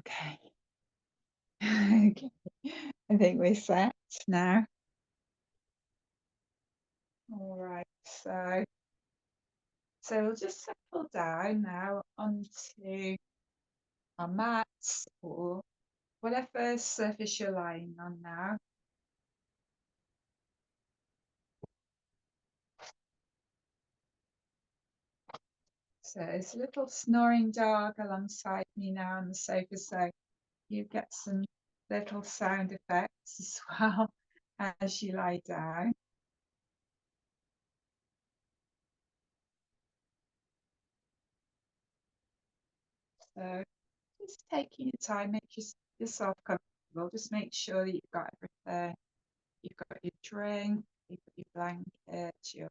Okay. Okay. I think we're set now. All right. So we'll just settle down now onto our mats or whatever surface you're lying on now. So there's a little snoring dog alongside me now on the sofa, so you get some little sound effects as well as you lie down. So just taking your time, make yourself comfortable. Just make sure that you've got everything. You've got your drink, you've got your blanket, your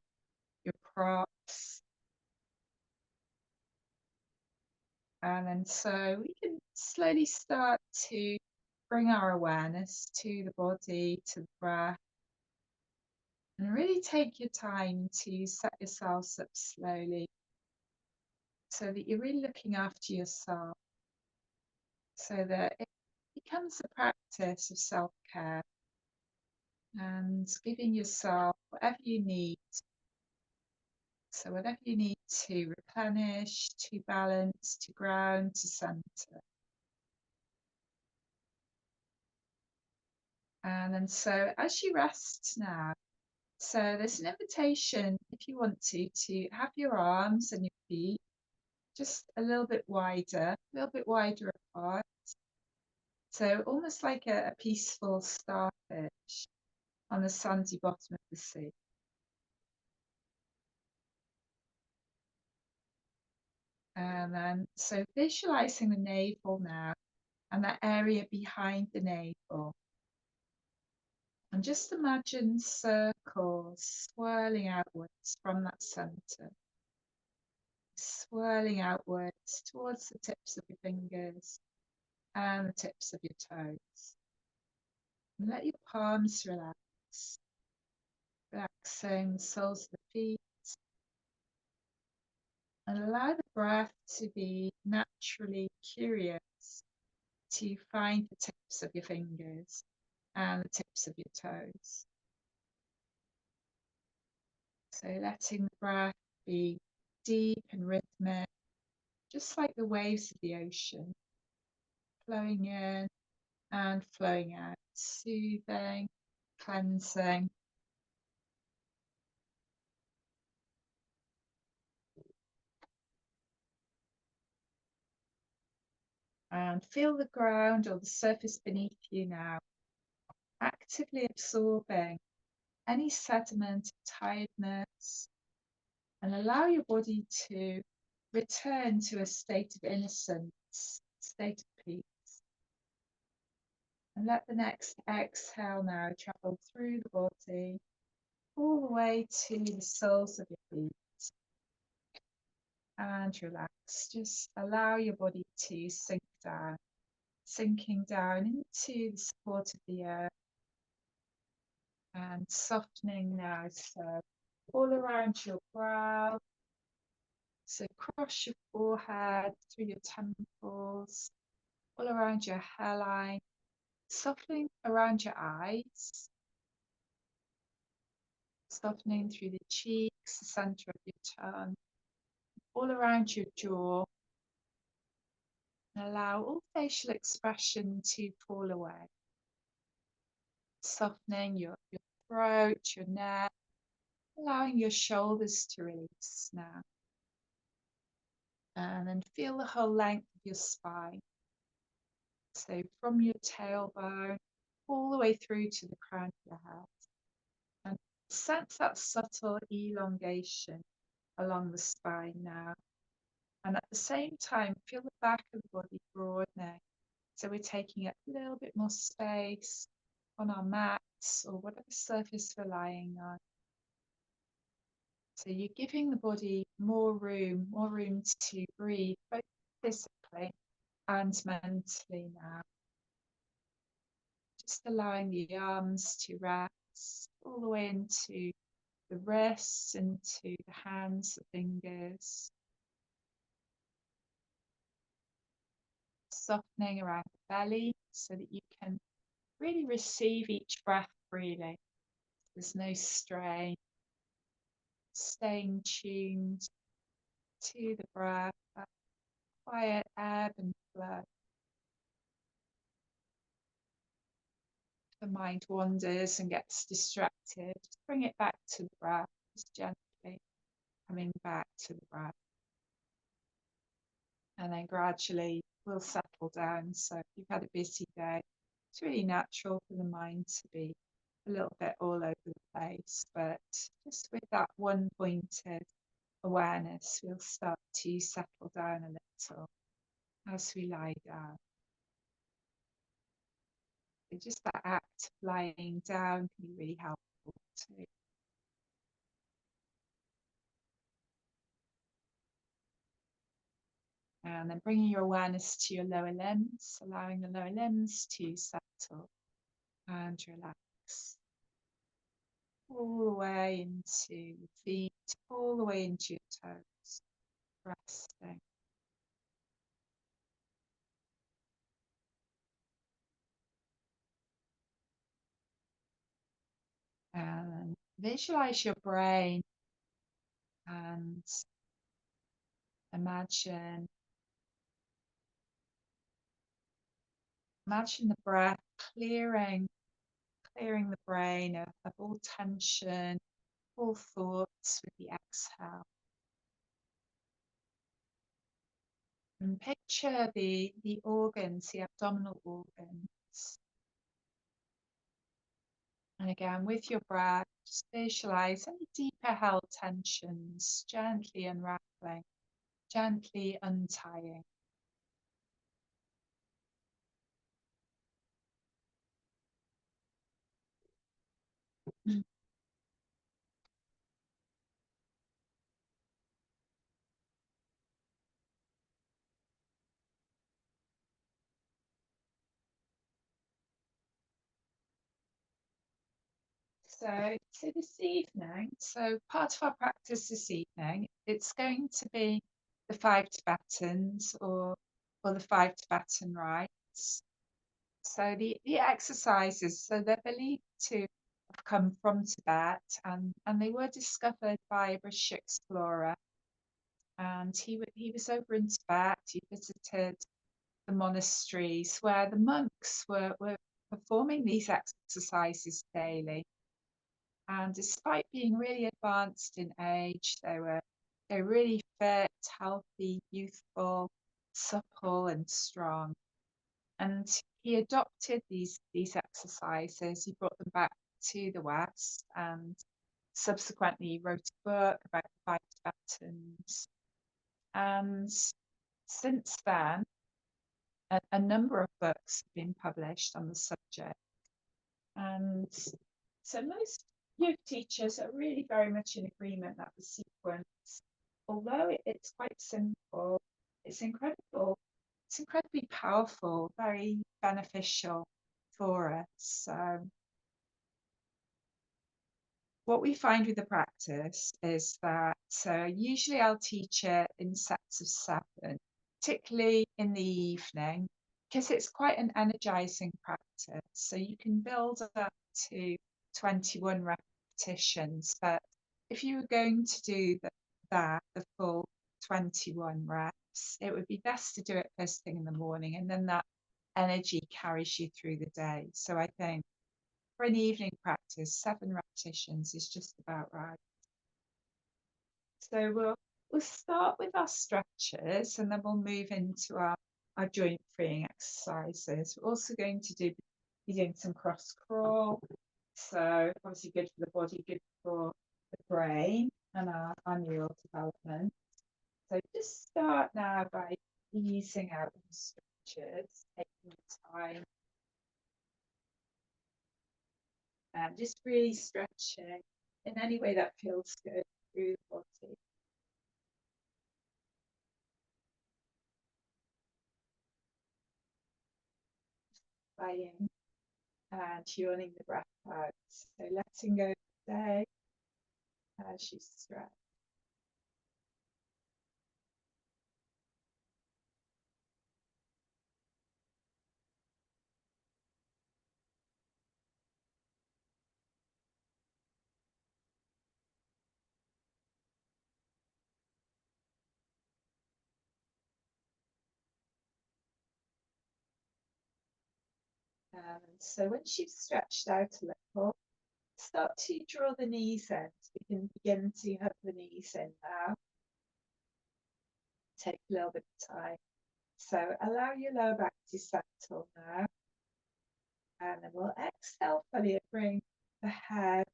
props. And then so we can slowly start to bring our awareness to the body, to the breath, and really take your time to set yourselves up slowly so that you're really looking after yourself, so that it becomes a practice of self-care and giving yourself whatever you need. So whatever you need to replenish, to balance, to ground, to center. And then so as you rest now, so there's an invitation, if you want to have your arms and your feet just a little bit wider apart. So almost like a peaceful starfish on the sandy bottom of the sea. And then so visualizing the navel now and that area behind the navel. And just imagine circles swirling outwards from that center, swirling outwards towards the tips of your fingers and the tips of your toes. And let your palms relax, relaxing the soles of the feet, and allow the breath to be naturally curious to find the tips of your fingers and the tips of your toes. So letting the breath be deep and rhythmic, just like the waves of the ocean, flowing in and flowing out, soothing, cleansing. And feel the ground or the surface beneath you now, actively absorbing any sediment of tiredness, and allow your body to return to a state of innocence, state of peace. And let the next exhale now travel through the body, all the way to the soles of your feet. And relax. Just allow your body to sink down, sinking down into the support of the earth and softening now. So all around your brow, so across your forehead, through your temples, all around your hairline, softening around your eyes, softening through the cheeks, the center of your tongue, all around your jaw, and allow all facial expression to fall away, softening your throat, your neck, allowing your shoulders to release now. And then feel the whole length of your spine. So from your tailbone all the way through to the crown of your head. And sense that subtle elongation along the spine now. And at the same time, feel the back of the body broadening. So we're taking a little bit more space on our mats or whatever surface we're lying on. So you're giving the body more room to breathe, both physically and mentally now. Just allowing the arms to rest all the way into the wrists, into the hands, the fingers. softening around the belly so that you can really receive each breath freely. There's no strain, staying tuned to the breath, that quiet ebb and flow. The mind wanders and gets distracted, just bring it back to the breath, just gently coming back to the breath. And then gradually we'll settle down. So if you've had a busy day, it's really natural for the mind to be a little bit all over the place, but just with that one pointed awareness, we'll start to settle down a little as we lie down. So just that act of lying down can be really helpful too. And then bringing your awareness to your lower limbs, allowing the lower limbs to settle and relax. All the way into your feet, all the way into your toes, resting. And visualize your brain and imagine the breath clearing the brain of all tension, all thoughts with the exhale. And picture the organs, the abdominal organs. And again, with your breath, just visualize any deeper held tensions gently unraveling, gently untying. So this evening, so part of our practice this evening, it's going to be the five Tibetans or the five Tibetan rites. So the exercises, so they're believed to have come from Tibet and they were discovered by a British explorer. And he was over in Tibet, he visited the monasteries where the monks were performing these exercises daily. And despite being really advanced in age, they were really fit, healthy, youthful, supple, and strong. And he adopted these exercises. He brought them back to the West and subsequently wrote a book about the five Tibetans. And since then, a number of books have been published on the subject. And so most youth teachers are really very much in agreement that the sequence, although it's quite simple, it's incredibly powerful, very beneficial for us. So what we find with the practice is that usually I'll teach it in sets of 7, particularly in the evening, because it's quite an energizing practice. So you can build up to 21 repetitions, but if you were going to do the full 21 reps, it would be best to do it first thing in the morning, and then that energy carries you through the day. So I think for an evening practice, 7 repetitions is just about right. So we'll start with our stretches and then we'll move into our joint freeing exercises. We're also going to be doing some cross crawl. So obviously good for the body, good for the brain and our neural development. So just start now by easing out the stretches, taking time and just really stretching in any way that feels good through the body. Playing and tuning the breath out. So letting go today as you stretch. So once you've stretched out a little, start to draw the knees in. We can begin to hug the knees in now. Take a little bit of time. So allow your lower back to settle now. And then we'll exhale fully and bring the head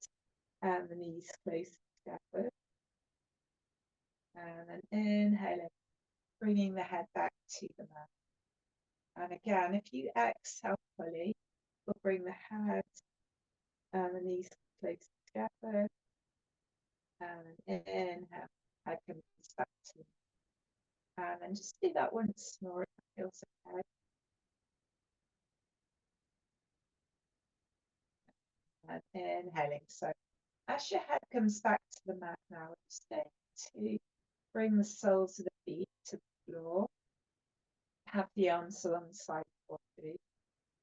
and the knees close together. And then inhaling, bringing the head back to the mat. And again, if you exhale fully, we'll bring the head and the knees close together. And then inhale, head comes back to the mat. And then just do that once more if it feels okay. And inhaling. So as your head comes back to the mat now, we're just going to bring the soles of the feet to the floor. Have the arms alongside the body.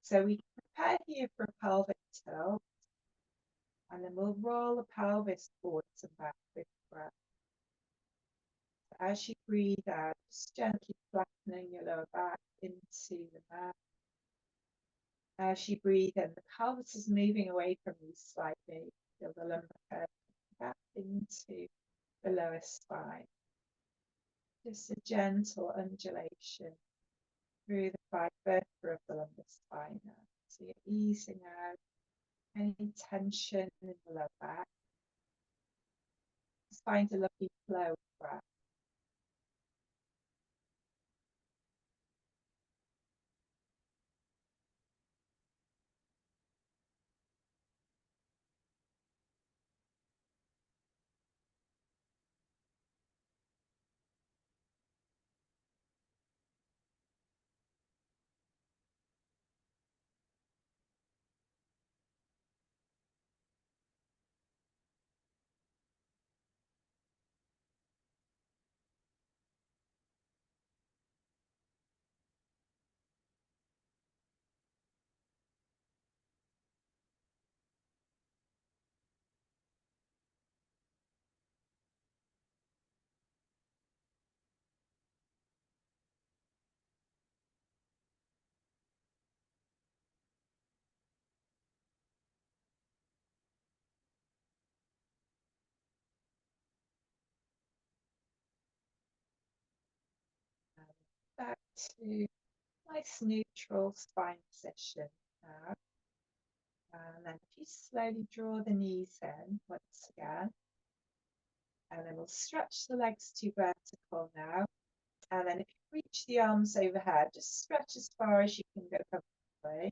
So we can prepare here for a pelvic tilt. And then we'll roll the pelvis forwards and back with breath. So as you breathe out, just gently flattening your lower back into the mat. As you breathe in, the pelvis is moving away from you slightly. Feel the lumbar curve back into the lower spine. Just a gentle undulation through the five vertebrae of the lumbar spine now. So you're easing out any tension in the lower back. Just find a lovely flow of breath. Back to nice neutral spine position now. And then if you slowly draw the knees in once again, and then we'll stretch the legs to vertical now. And then if you reach the arms overhead, just stretch as far as you can go comfortably.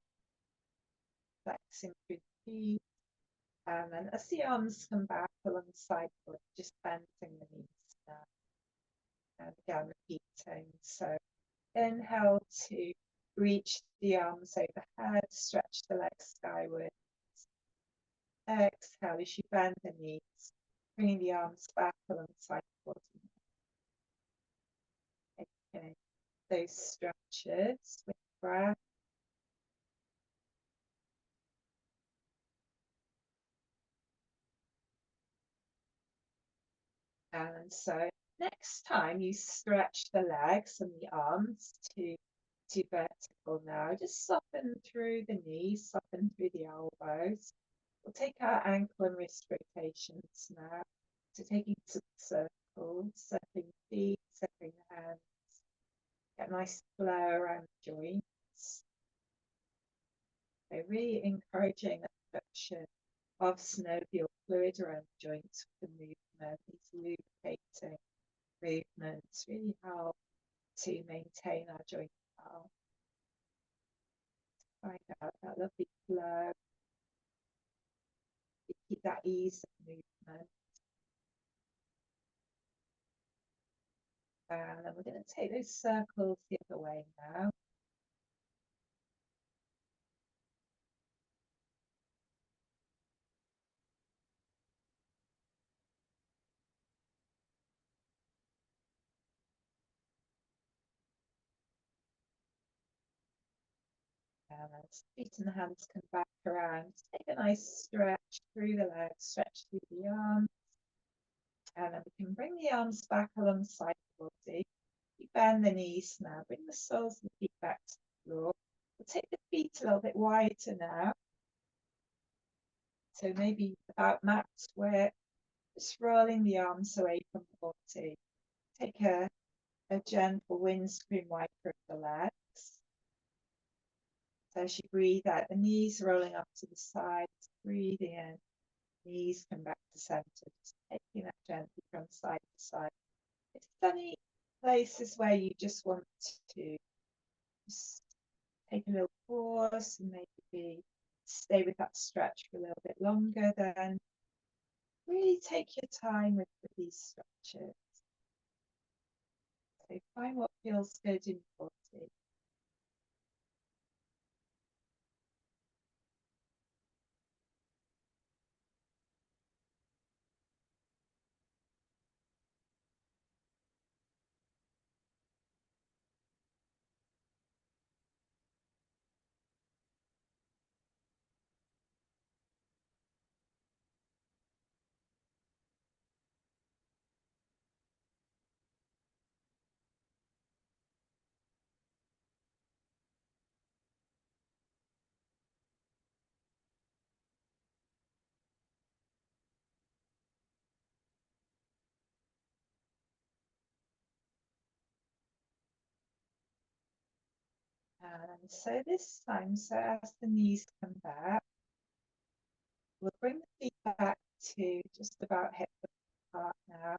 Flexing through the feet. And then as the arms come back alongside the body, just bending the knees now. And again, repeating. So inhale to reach the arms overhead, stretch the legs skyward. Exhale as you bend the knees, bringing the arms back alongside the body. Okay, those stretches with breath. And so next time you stretch the legs and the arms to vertical now, just soften through the knees, soften through the elbows. We'll take our ankle and wrist rotations now. So taking some circles, circling feet, circling the hands. Get a nice flow around the joints. So really encouraging the production of synovial fluid around the joints with the movement. These lubricating movements really help to maintain our joint health. Find out that lovely flow. Keep that ease of movement. And then we're going to take those circles the other way now. And as feet and hands come back around, take a nice stretch through the legs, stretch through the arms. And then we can bring the arms back alongside the body. You bend the knees now, bring the soles of the feet back to the floor. We'll take the feet a little bit wider now. So maybe about max width. Just rolling the arms away from the body. Take a gentle windscreen wiper of the legs. So as you breathe out, the knees rolling up to the sides, breathing in, knees come back to center, just taking that gently from side to side. If there's any places where you just want to just take a little pause and maybe stay with that stretch for a little bit longer, then really take your time with these stretches. So find what feels good in your body. And so this time, so as the knees come back, we'll bring the feet back to just about hip width apart now.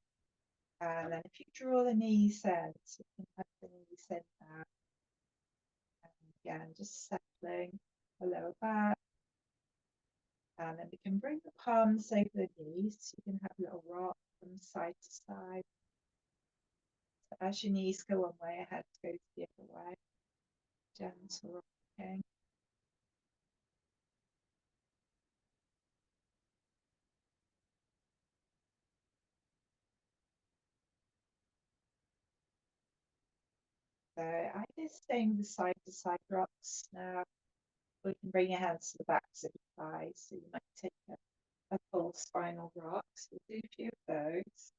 And then if you draw the knees in, so you can have the knees in now. And again, just settling the lower back. And then we can bring the palms over the knees. So you can have a little rock from side to side. So as your knees go one way, head goes the other way. Gentle rocking. So either staying with the side to side rocks now, or you can bring your hands to the backs of your thighs. So you might take a full spinal rock. So we'll do a few of those.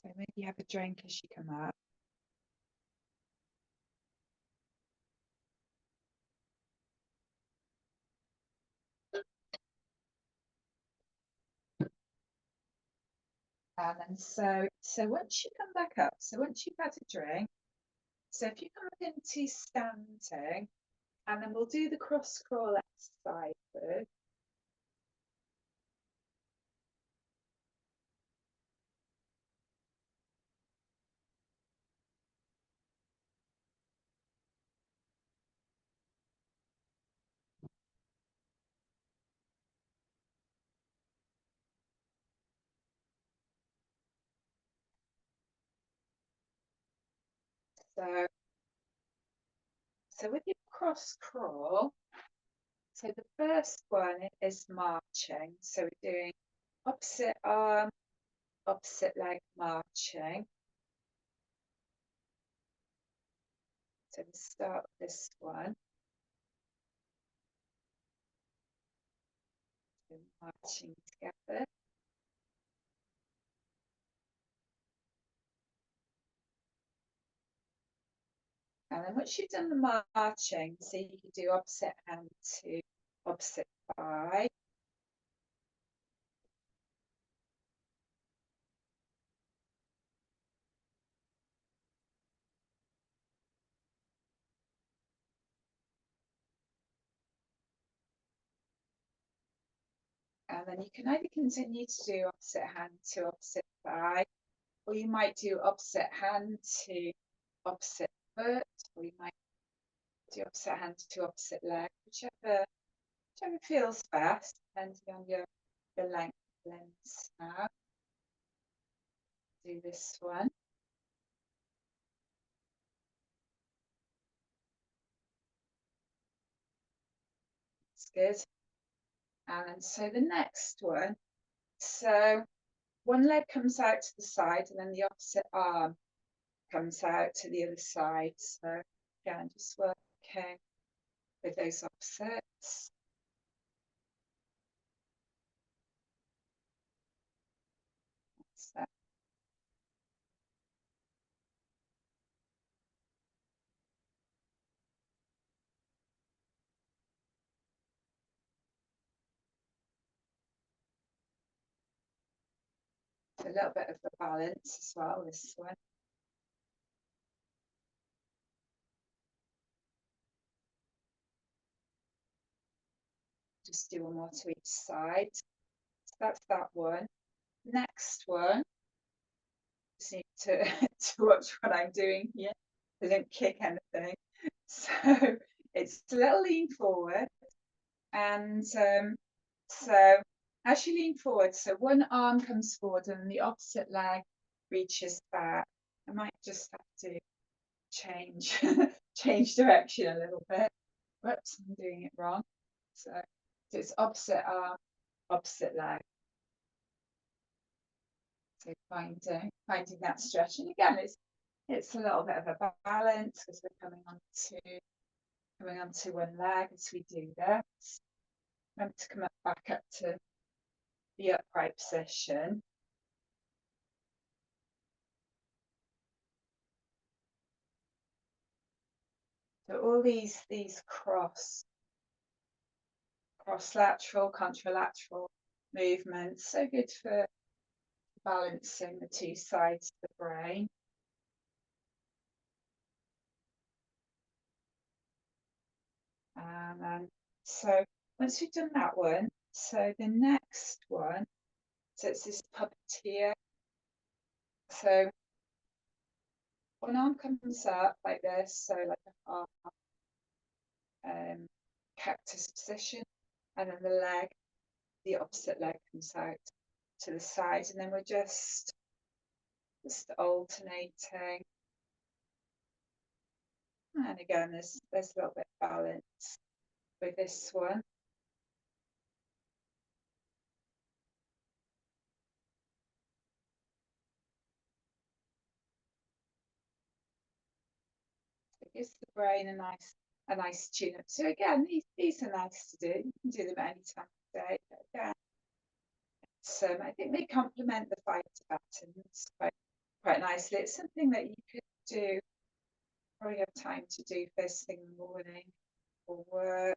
So maybe have a drink as you come out. And then so once you come back up, so once you've had a drink, so if you come up into standing, and then we'll do the cross crawl exercise first. So so with your cross crawl, so the first one is marching. So we're doing opposite arm, opposite leg marching. So we start with this one. So marching together. And then once you've done the marching, so you can do opposite hand to opposite thigh. And then you can either continue to do opposite hand to opposite thigh, or you might do opposite hand to opposite foot, or you might do opposite hand to opposite leg, whichever feels best, depending on your length limbs now. Do this one. That's good. And so the next one. So one leg comes out to the side and then the opposite arm comes out to the other side. So again, just working with those opposites. So a little bit of the balance as well, this one. Just do one more to each side. So that's that one. Next one, just need to, to watch what I'm doing here. I don't kick anything. So it's a little lean forward. And so as you lean forward, so one arm comes forward and the opposite leg reaches back. I might just have to change change direction a little bit. Whoops, I'm doing it wrong. So it's opposite arm, opposite leg. So finding that stretch. And again, it's a little bit of a balance because we're coming onto one leg as we do this. Remember to come back up to the upright position. So all these cross lateral, contralateral movements, so good for balancing the two sides of the brain. And so once we've done that one, so the next one, so it's this puppeteer. So one arm comes up like this, so like a half cactus position, and then the opposite leg comes out to the side, and then we're just alternating. And again, there's a little bit of balance with this one. It gives the brain a nice tune up. So again, these are nice to do. You can do them any time of day. But again, I think they complement the 5 Tibetans quite nicely. It's something that you could do, probably have time to do first thing in the morning or work.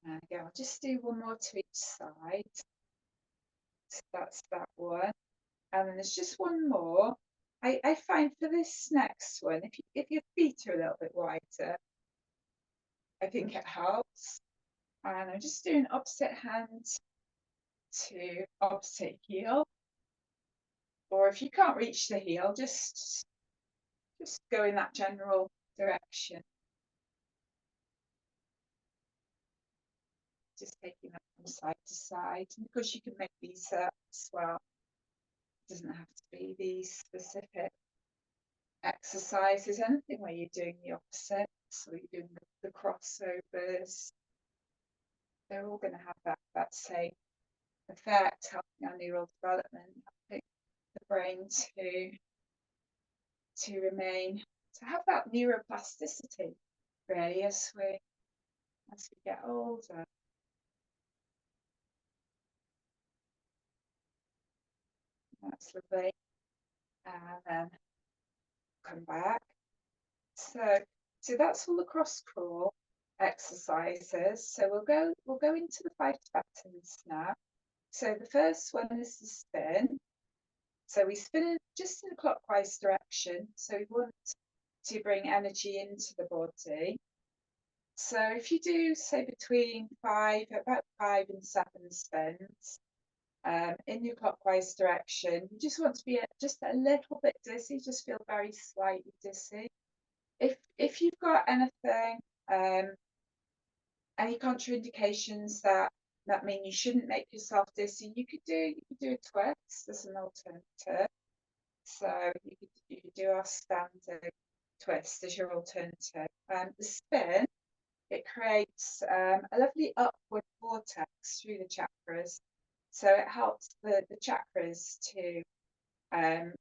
And again, I'll just do one more to each side. So that's that one. And then there's just one more. I find for this next one, if your feet are a little bit wider, I think it helps. And I'm just doing opposite hand to opposite heel. Or if you can't reach the heel, just go in that general direction. Just taking them from side to side. And because you can make these up as well, it doesn't have to be these specific exercises. Anything where you're doing the opposite, so you're doing the crossovers, they're all going to have that same effect, helping our neural development, helping the brain to remain, to have that neuroplasticity really as we get older. That's lovely. And then come back. So that's all the cross crawl exercises. So we'll go into the 5 Tibetans now. So the first one is the spin. So we spin it just in a clockwise direction. So we want to bring energy into the body. So if you do, say, between about 5 and 7 spins, in your clockwise direction. You just want to be just a little bit dizzy, just feel very slightly dizzy. If you've got anything, any contraindications that mean you shouldn't make yourself dizzy, you could do a twist as an alternative. So you could do our standard twist as your alternative. The spin, it creates a lovely upward vortex through the chakras. So it helps the chakras to um,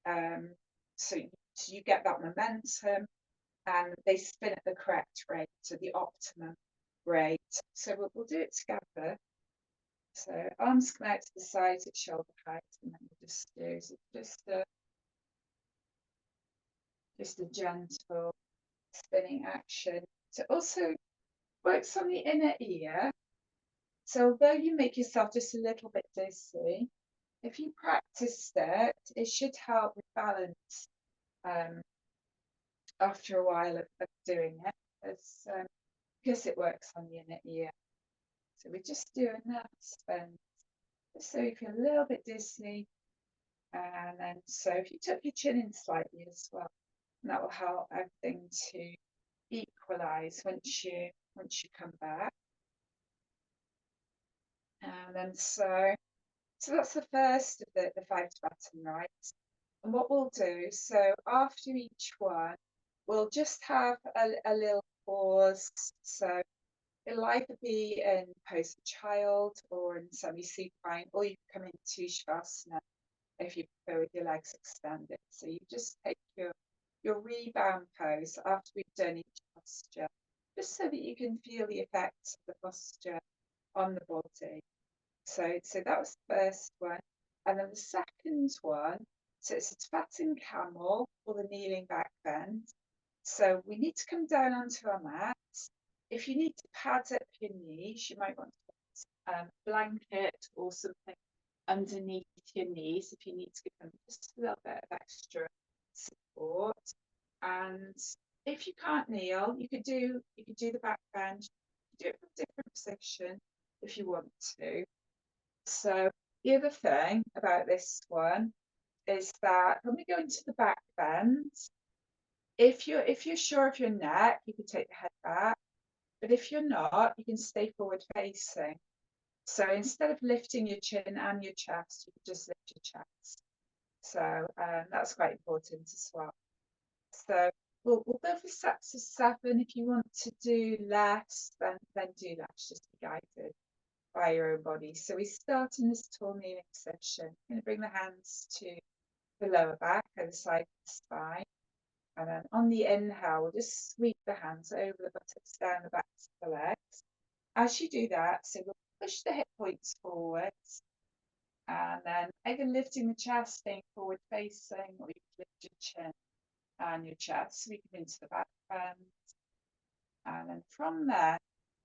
um, so you get that momentum and they spin at the correct rate, so the optimum rate. So we'll do it together. So arms come out to the sides at shoulder height, and then we'll just do so just a gentle spinning action. So it also works on the inner ear. So although you make yourself just a little bit dizzy, if you practiced it, it should help with balance after a while of doing it, because it works on the inner ear. So we just do enough spin, just so you feel a little bit dizzy. And then, so if you tuck your chin in slightly as well, and that will help everything to equalize once you come back. And then so that's the first of the five Tibetan rites. And what we'll do, so after each one, we'll just have a little pause. So it'll either be in pose of child or in semi-supine, or you can come into Shavasana if you prefer with your legs extended. So you just take your rebound pose after we've done each posture, just so that you can feel the effects of the posture on the body. So that was the first one. And then the second one, so it's a Tibetan camel or the kneeling back bend. So we need to come down onto our mats. If you need to pad up your knees, you might want to put a blanket or something underneath your knees if you need to give them just a little bit of extra support. And if you can't kneel, you could do the back bend. Do it from a different position if you want to. So the other thing about this one is that when we go into the back bend, if you're sure of your neck, you can take the head back. But if you're not, you can stay forward facing. So instead of lifting your chin and your chest, you can just lift your chest. So that's quite important as well. So we'll go for sets of 7. If you want to do less, then do less, just be guided by your own body. So we start in this tall kneeling position. We're going to bring the hands to the lower back, either side of the spine. And then on the inhale, we'll just sweep the hands over the buttocks, down the backs of the legs. As you do that, so we'll push the hip points forwards, and then either lifting the chest, staying forward facing, or you can lift your chin and your chest, sweeping into the back bend. And then from there,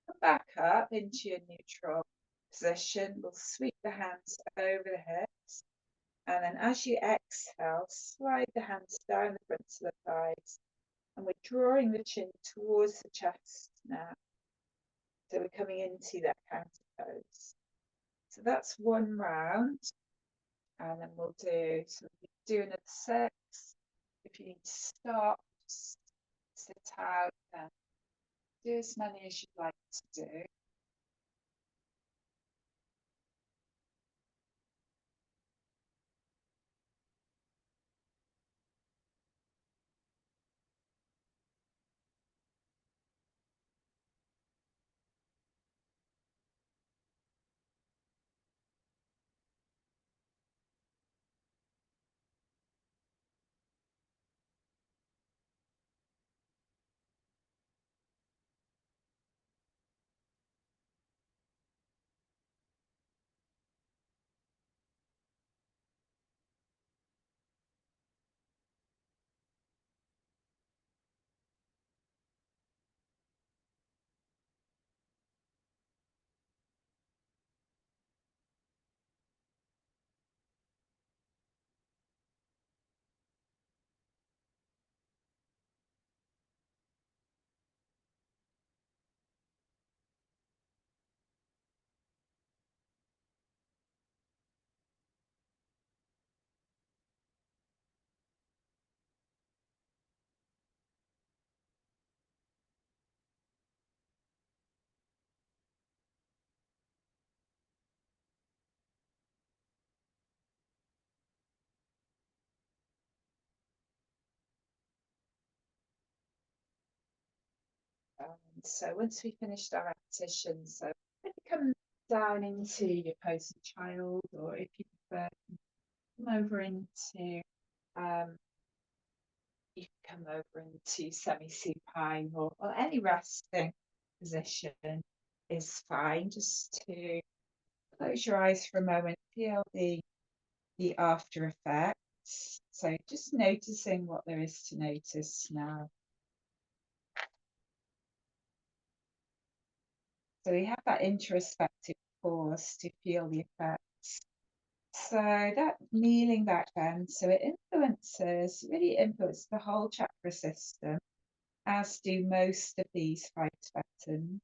come back up into your neutral position. We'll sweep the hands over the hips. And then as you exhale, slide the hands down the fronts of the thighs. And we're drawing the chin towards the chest now. So we're coming into that counter pose. So that's one round. And then we'll do another 6. If you need to stop, just sit out and do as many as you'd like to do. So once we finished our repetition, so maybe come down into your posing child, or if you prefer, come over into um, you can come over into semi-supine or any resting position is fine. Just to close your eyes for a moment, feel the after effects. So just noticing what there is to notice now. So we have that introspective pause to feel the effects. So that kneeling back then, so it really influences the whole chakra system, as do most of these 5 Tibetans,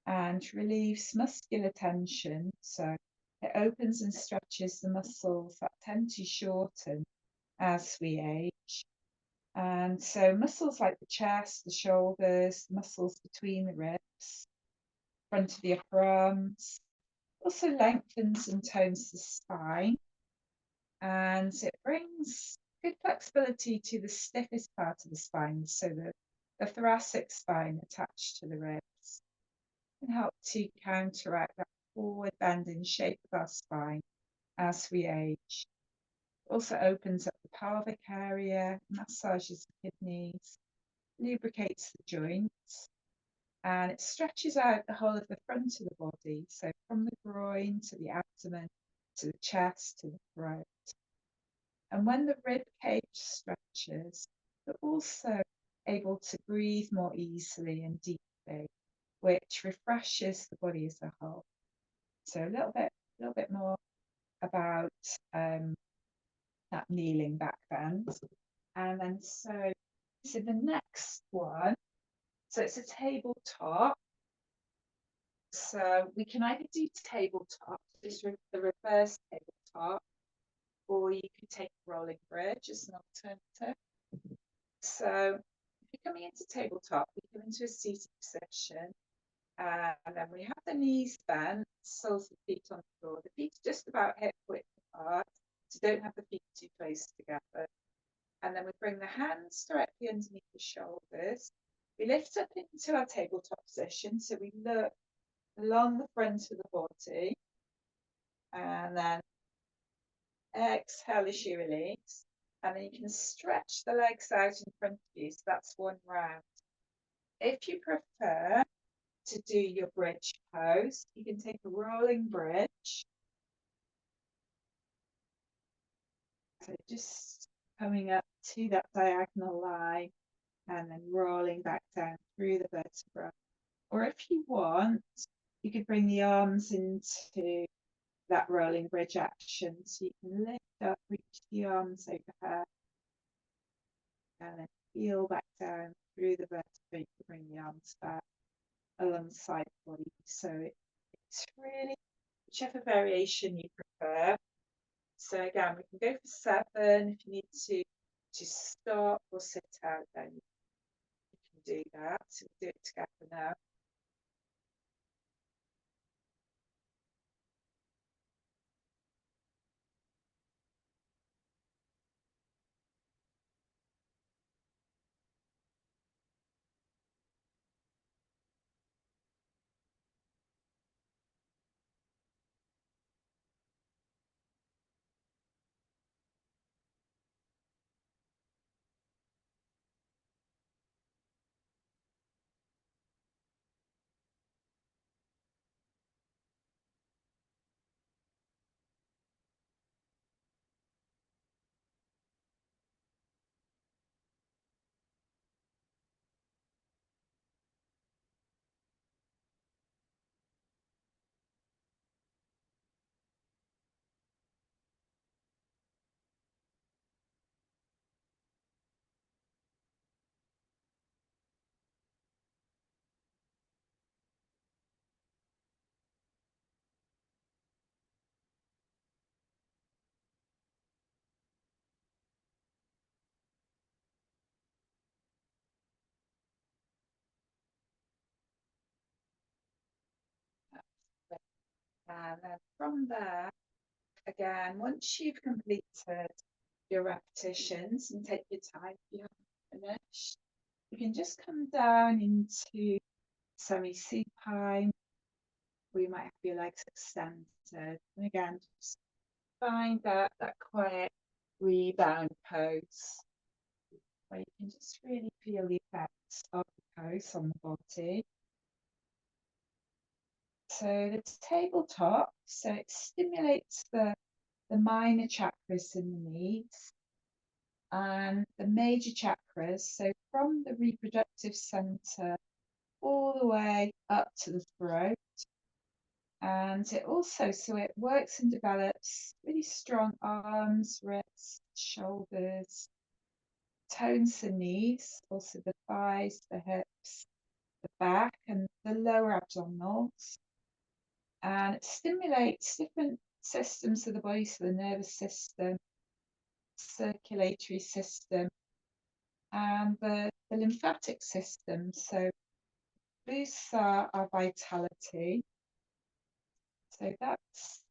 and relieves muscular tension. So it opens and stretches the muscles that tend to shorten as we age. And so muscles like the chest, the shoulders, muscles between the ribs, front of the upper arms, also lengthens and tones the spine, and it brings good flexibility to the stiffest part of the spine, so the thoracic spine attached to the ribs can help to counteract that forward bending shape of our spine as we age. It also opens up the pelvic area, massages the kidneys, lubricates the joints, and it stretches out the whole of the front of the body, so from the groin to the abdomen, to the chest, to the throat. And when the rib cage stretches, you're also able to breathe more easily and deeply, which refreshes the body as a whole. So a little bit more about that kneeling back bend. And then so the next one, so it's a tabletop. So we can either do tabletop, the reverse tabletop, or you could take a rolling bridge as an alternative. So if you're coming into tabletop, we come into a seated position, and then we have the knees bent, soles of the feet on the floor. The feet are just about hip width apart, so don't have the feet too close together. And then we bring the hands directly underneath the shoulders. We lift up into our tabletop position, so we look along the front of the body, and then exhale as you release. And then you can stretch the legs out in front of you, so that's one round. If you prefer to do your bridge pose, you can take a rolling bridge. So just coming up to that diagonal line and then rolling back down through the vertebra. Or if you want, you could bring the arms into that rolling bridge action. So you can lift up, reach the arms overhead, and then feel back down through the vertebra. You can bring the arms back alongside the body. So it's really whichever variation you prefer. So again, we can go for 7. If you need to stop or sit out, then you can do that. So we'll do it together now. And then from there, again, once you've completed your repetitions, and take your time if you haven't finished, you can just come down into semi-supine. We might have your legs extended. And again, just find that quiet rebound pose where you can just really feel the effects of the pose on the body. So the tabletop, so it stimulates the minor chakras in the knees and the major chakras. So from the reproductive center all the way up to the throat. And it also, so it works and develops really strong arms, wrists, shoulders, tones the knees, also the thighs, the hips, the back, and the lower abdominals. And it stimulates different systems of the body, so the nervous system, circulatory system, and the lymphatic system. So boosts our vitality. So that's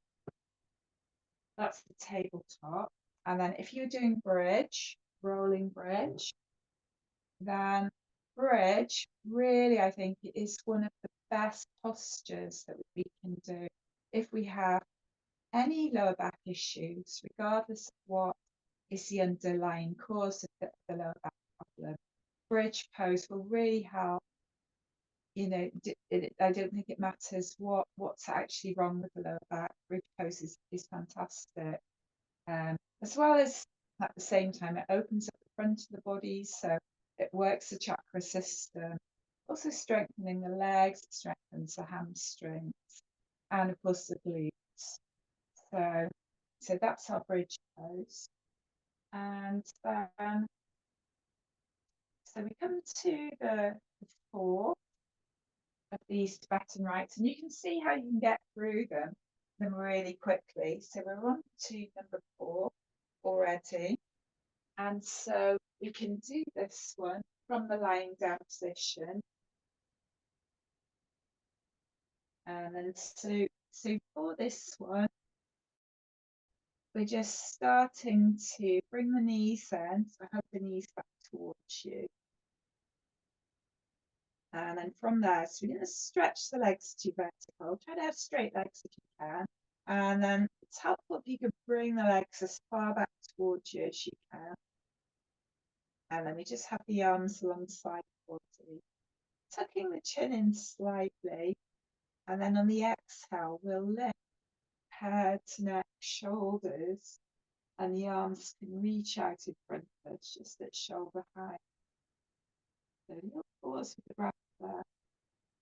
the tabletop. And then if you're doing bridge, rolling bridge, then bridge really, I think, is one of the best postures that we can do if we have any lower back issues, regardless of what is the underlying cause of the lower back problem. Bridge pose will really help. I don't think it matters what's actually wrong with the lower back. Bridge pose is fantastic. As well as at the same time, it opens up the front of the body, so it works the chakra system, also strengthening the legs, it strengthens the hamstrings, and of course the glutes. So that's our bridge pose. And then, so we come to the four of these Tibetan rites, and you can see how you can get through them really quickly. So we're on to number 4 already. And so we can do this one from the lying down position. And then so for this one, we're just starting to bring the knees in. So hug the knees back towards you. And then from there, so we're going to stretch the legs to vertical. Try to have straight legs if you can. And then it's helpful if you can bring the legs as far back towards you as you can. And then we just have the arms alongside the body. Tucking the chin in slightly. And then on the exhale, we'll lift head, neck, shoulders, and the arms can reach out in front of us, just at shoulder height. So you'll pause with the breath there.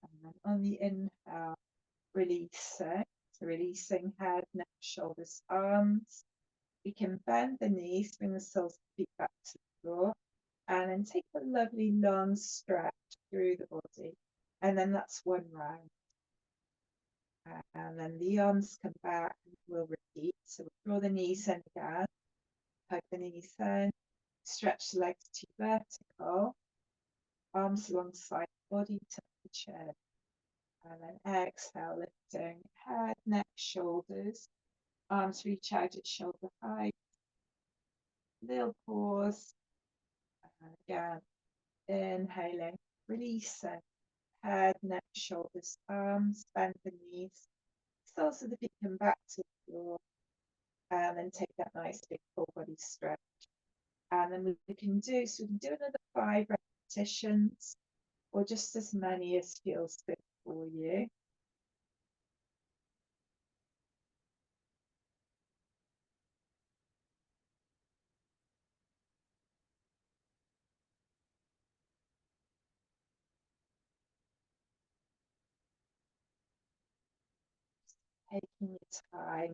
And then on the inhale, releasing. So releasing head, neck, shoulders, arms. We can bend the knees, bring the soles of the feet back to the floor, and then take a lovely long stretch through the body. And then that's one round. And then the arms come back, and we'll repeat. So we'll draw the knees in again, hug the knees in, stretch the legs to vertical, arms alongside the body, tuck the chin. And then exhale, lifting head, neck, shoulders, arms reach out at shoulder height. Little pause. And again, inhaling, releasing head, neck, shoulders, arms, bend the knees. Soles of the feet come back to the floor. And then take that nice big full body stretch. And then we can do another 5 repetitions, or just as many as feels good for you. Taking your time.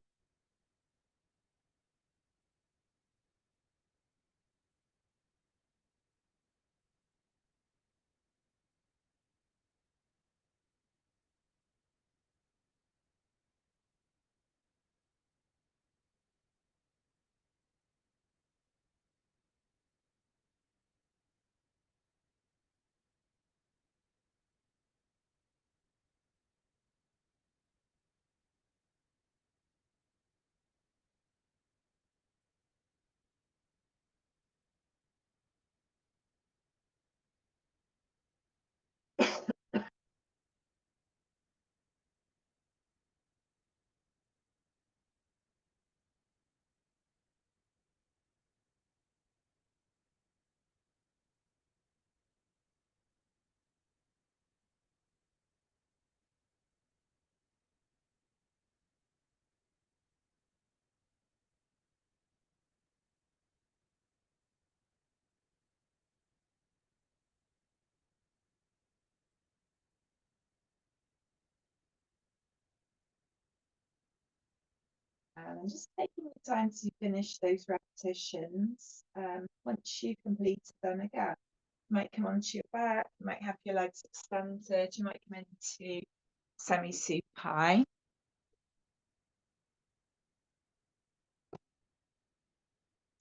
And just taking the time to finish those repetitions. Once you've completed them again, you might come onto your back, you might have your legs extended, you might come into semi-supine.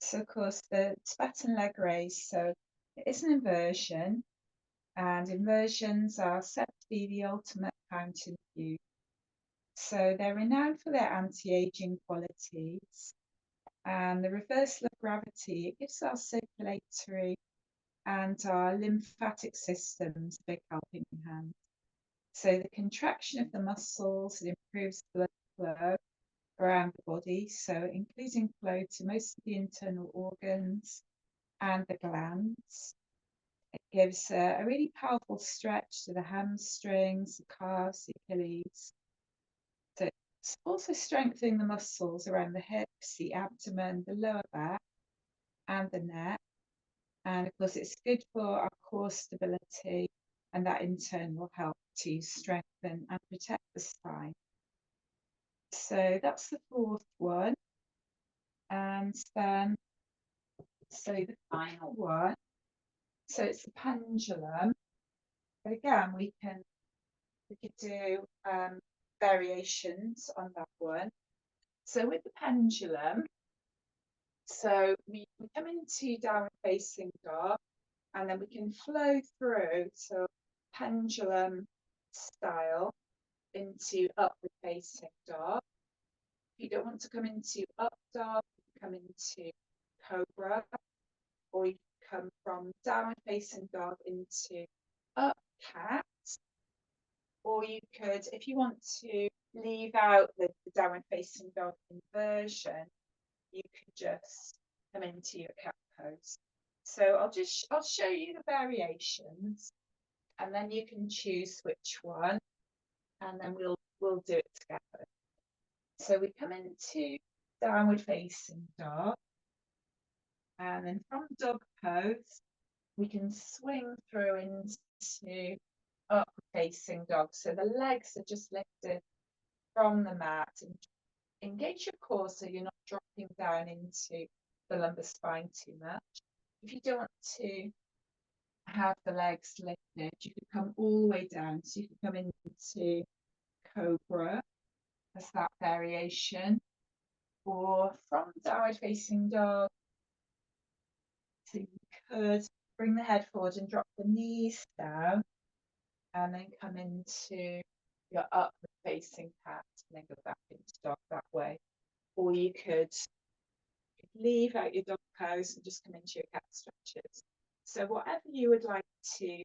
So of course the Tibetan leg raise, so it is an inversion, and inversions are said to be the ultimate mountain view. So they're renowned for their anti-aging qualities, and the reversal of gravity, it gives our circulatory and our lymphatic systems a big helping hand. So the contraction of the muscles, it improves blood flow around the body, so including flow to most of the internal organs and the glands. It gives a really powerful stretch to the hamstrings, the calves, the Achilles. So it's also strengthening the muscles around the hips, the abdomen, the lower back, and the neck. And of course, it's good for our core stability, and that in turn will help to strengthen and protect the spine. So that's the fourth one. And then, so the final one, so it's the pendulum. But again, we could do variations on that one. So with the pendulum, so we come into downward facing dog, and then we can flow through, so pendulum style into upward facing dog. If you don't want to come into up dog, you can come into cobra, or you can come from downward facing dog into up cat, or you could, if you want to leave out the downward facing dog inversion, you could just come into your cat pose. So I'll show you the variations, and then you can choose which one, and then we'll do it together. So we come into downward facing dog, and then from dog pose, we can swing through into upward facing dog. So the legs are just lifted from the mat, and engage your core so you're not dropping down into the lumbar spine too much. If you don't want to have the legs lifted, you could come all the way down. So you could come into cobra as that variation, or from downward facing dog. So you could bring the head forward and drop the knees down, and then come into your upward facing cat, and then go back into dog that way. Or you could leave out your dog pose and just come into your cat stretches. So whatever you would like to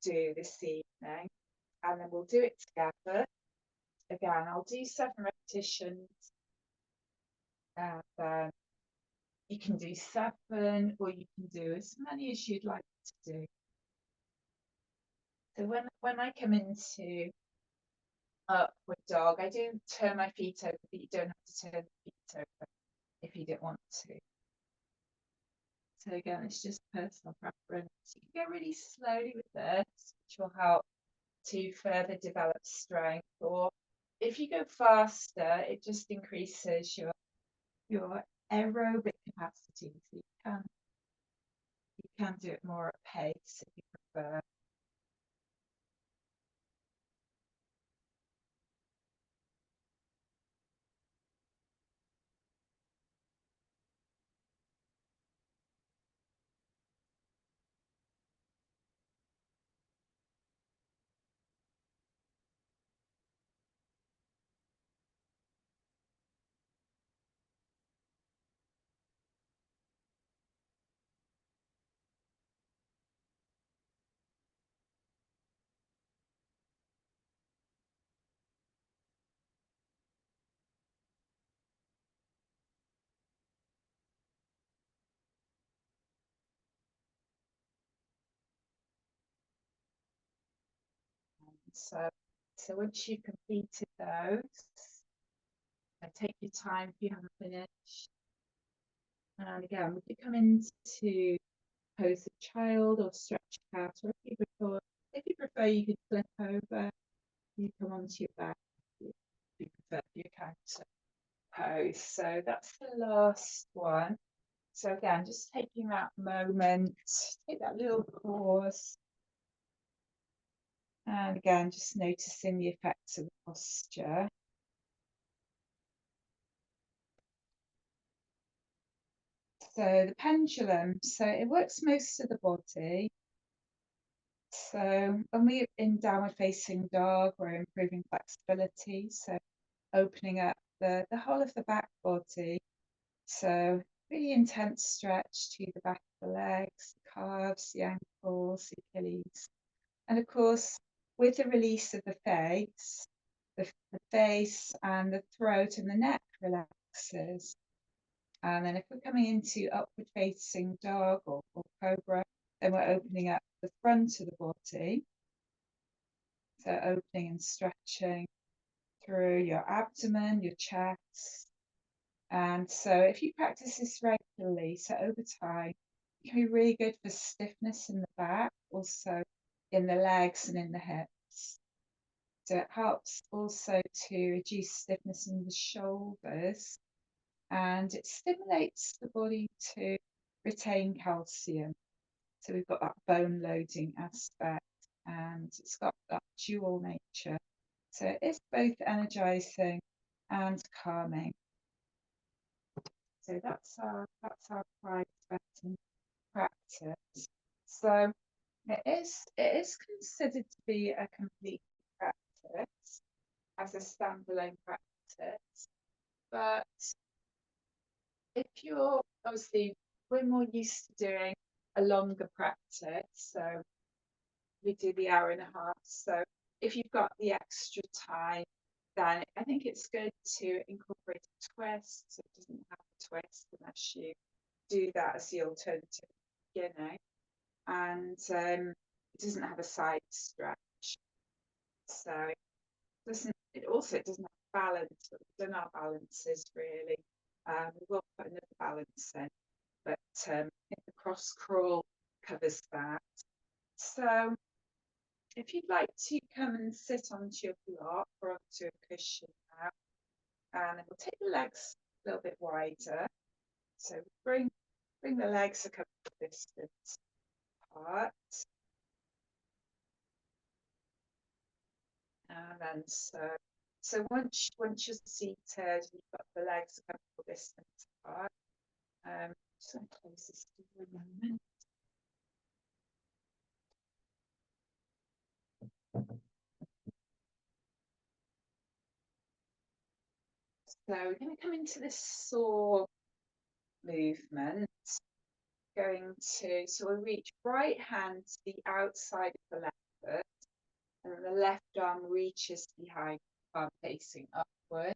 do this evening, and then we'll do it together. Again, I'll do 7 repetitions, and then you can do 7, or you can do as many as you'd like to do. So when I come into upward dog, I do turn my feet over, but you don't have to turn the feet over if you don't want to. So again, it's just personal preference. You can go really slowly with this, which will help to further develop strength. Or if you go faster, it just increases your aerobic capacity. So you can do it more at pace if you prefer. So once you've completed those, take your time if you haven't finished. And again, we could come into pose a child or stretch cat, or if you prefer, you could flip over. You come onto your back if you prefer your counter. pose. So that's the last one. So again, just taking that moment, take that little pause. And again, just noticing the effects of the posture. So the pendulum, so it works most of the body. So when we're in downward facing dog, we're improving flexibility. So opening up the whole of the back body. So really intense stretch to the back of the legs, the calves, the ankles, the Achilles. And of course, with the release of the face, the face and the throat and the neck relaxes. And then if we're coming into upward facing dog or cobra, then we're opening up the front of the body. So opening and stretching through your abdomen, your chest. And so if you practice this regularly, so over time, it can be really good for stiffness in the back, also in the legs and in the hips. So it helps also to reduce stiffness in the shoulders, and it stimulates the body to retain calcium. So we've got that bone loading aspect, and it's got that dual nature. So it is both energizing and calming. So that's our pride sweating practice. So it is considered to be a complete practice as a standalone practice. But if you're obviously, we're more used to doing a longer practice, so we do the hour and a half. So if you've got the extra time, then I think it's good to incorporate a twist. So it doesn't have a twist unless you do that as the alternative, and it doesn't have a side stretch. So it doesn't have balance, but we've done our balances really. We will put another balance in, but the cross crawl covers that. So if you'd like to come and sit onto your block or onto a cushion now, and then we'll take the legs a little bit wider. So bring the legs a couple of distance apart. And then so once you're seated, you've got the legs a couple of distance apart. Just going to close this door a moment. So we're going to come into this saw movement. So we'll reach right hand to the outside of the left foot, and then the left arm reaches behind, palm facing upwards.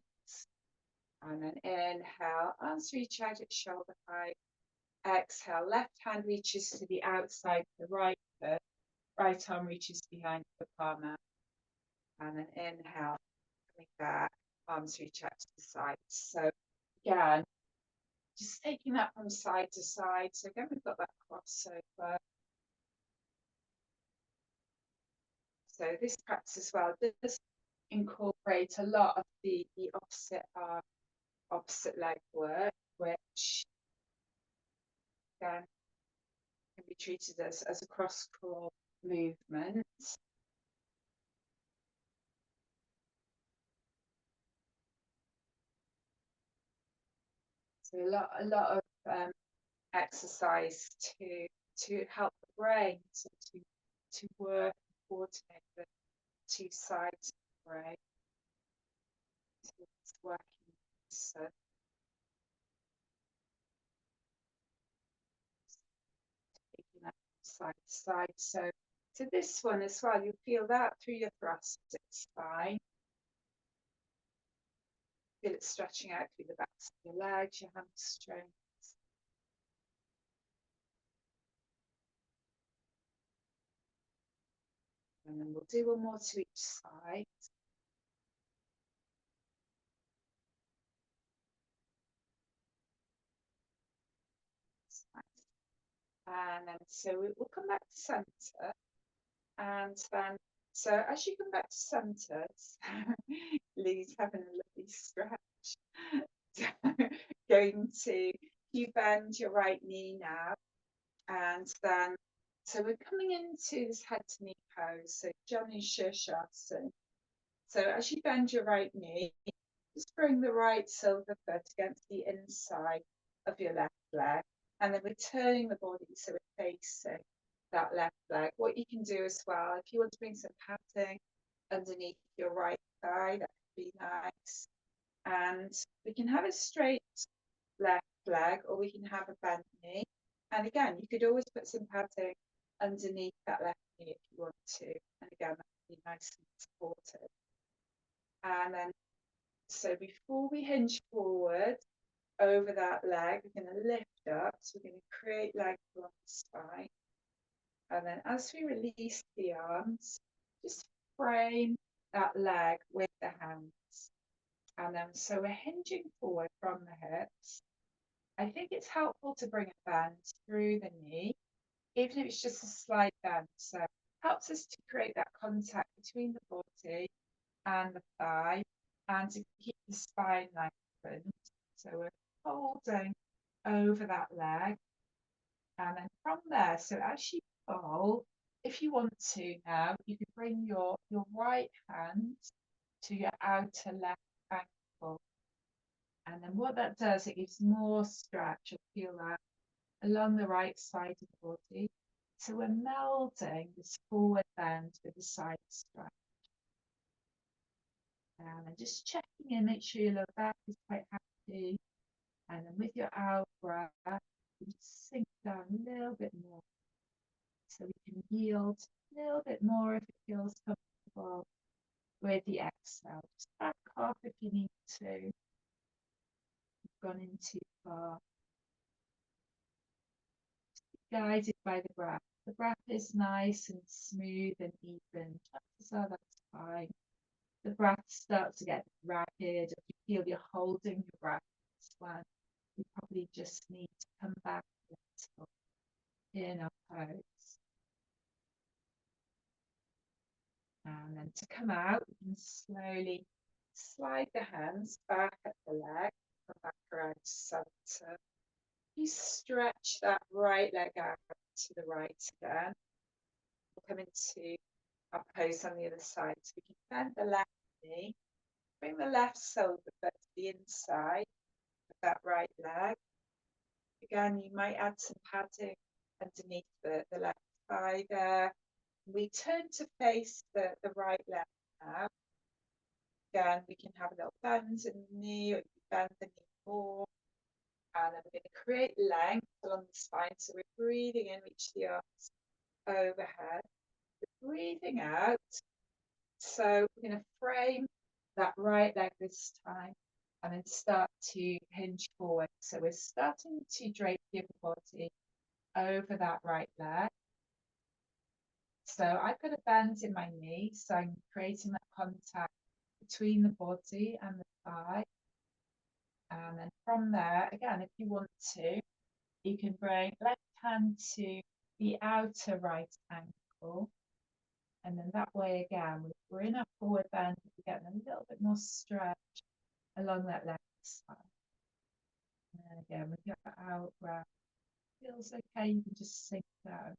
And then inhale, arms reach out at shoulder height. Exhale, left hand reaches to the outside of the right foot, right arm reaches behind the palm out. And then inhale, coming back, arms reach out to the side. So again, just taking that from side to side. So again, we've got that crossover. So this practice as well does incorporate a lot of the opposite arm, opposite leg work, which again can be treated as a cross crawl movement. So a lot of exercise to help the brain, so to work and coordinate the two sides of the brain. So it's working. So taking that side to side. So this one as well, you feel that through your thoracic spine. Feel it stretching out through the backs of your legs, your hamstrings. And then we'll do one more to each side. And then so we'll come back to centre, and then so as you come back to centre, Lee's having a lovely stretch. Going to, you bend your right knee now, and then, so we're coming into this head to knee pose, so Janu Shirshasana. So as you bend your right knee, just bring the right silver foot against the inside of your left leg, and then we're turning the body so we're facing that left leg. What you can do as well, if you want to bring some padding underneath your right thigh, that could be nice. And we can have a straight left leg, or we can have a bent knee. And again, you could always put some padding underneath that left knee if you want to. And again, that would be nice and supportive. And then, so before we hinge forward over that leg, we're going to lift up. So we're going to create length along the spine. And then as we release the arms, just frame that leg with the hands. And then, so we're hinging forward from the hips. I think it's helpful to bring a bend through the knee, even if it's just a slight bend. So it helps us to create that contact between the body and the thigh, and to keep the spine lengthened. So we're holding over that leg. And then from there, so as you fold, if you want to now, you could bring your right hand to your outer left ankle. And then what that does, it gives more stretch. You'll feel that along the right side of the body. So we're melding this forward bend with the side stretch. And then just checking in, make sure your lower back is quite happy. And then with your out breath, you just sink down a little bit more. So we can yield a little bit more if it feels comfortable with the exhale. Just back off if you need to. You've gone in too far. Guided by the breath. The breath is nice and smooth and even. Chances are that's fine. The breath starts to get rapid. If you feel you're holding your breath, this one, you probably just need to come back a little in a pose. And then to come out, you can slowly slide the hands back at the leg, come back around to center. You stretch that right leg out to the right again. We'll come into our pose on the other side. So we can bend the left knee, bring the left shoulder to the inside of that right leg. Again, you might add some padding underneath the left thigh there. We turn to face the right leg now. Again, we can have a little bend in the knee, or you bend the knee more. And then we're going to create length along the spine. So we're breathing in, reach the arms overhead. We're breathing out. So we're going to frame that right leg this time, and then start to hinge forward. So we're starting to drape the upper body over that right leg. So I've got a bend in my knee, so I'm creating that contact between the body and the thigh. And then from there, again, if you want to, you can bring left hand to the outer right ankle. And then that way, again, we're in our forward bend, we're getting a little bit more stretch along that left side. And then again, with your out breath, feels okay, you can just sink down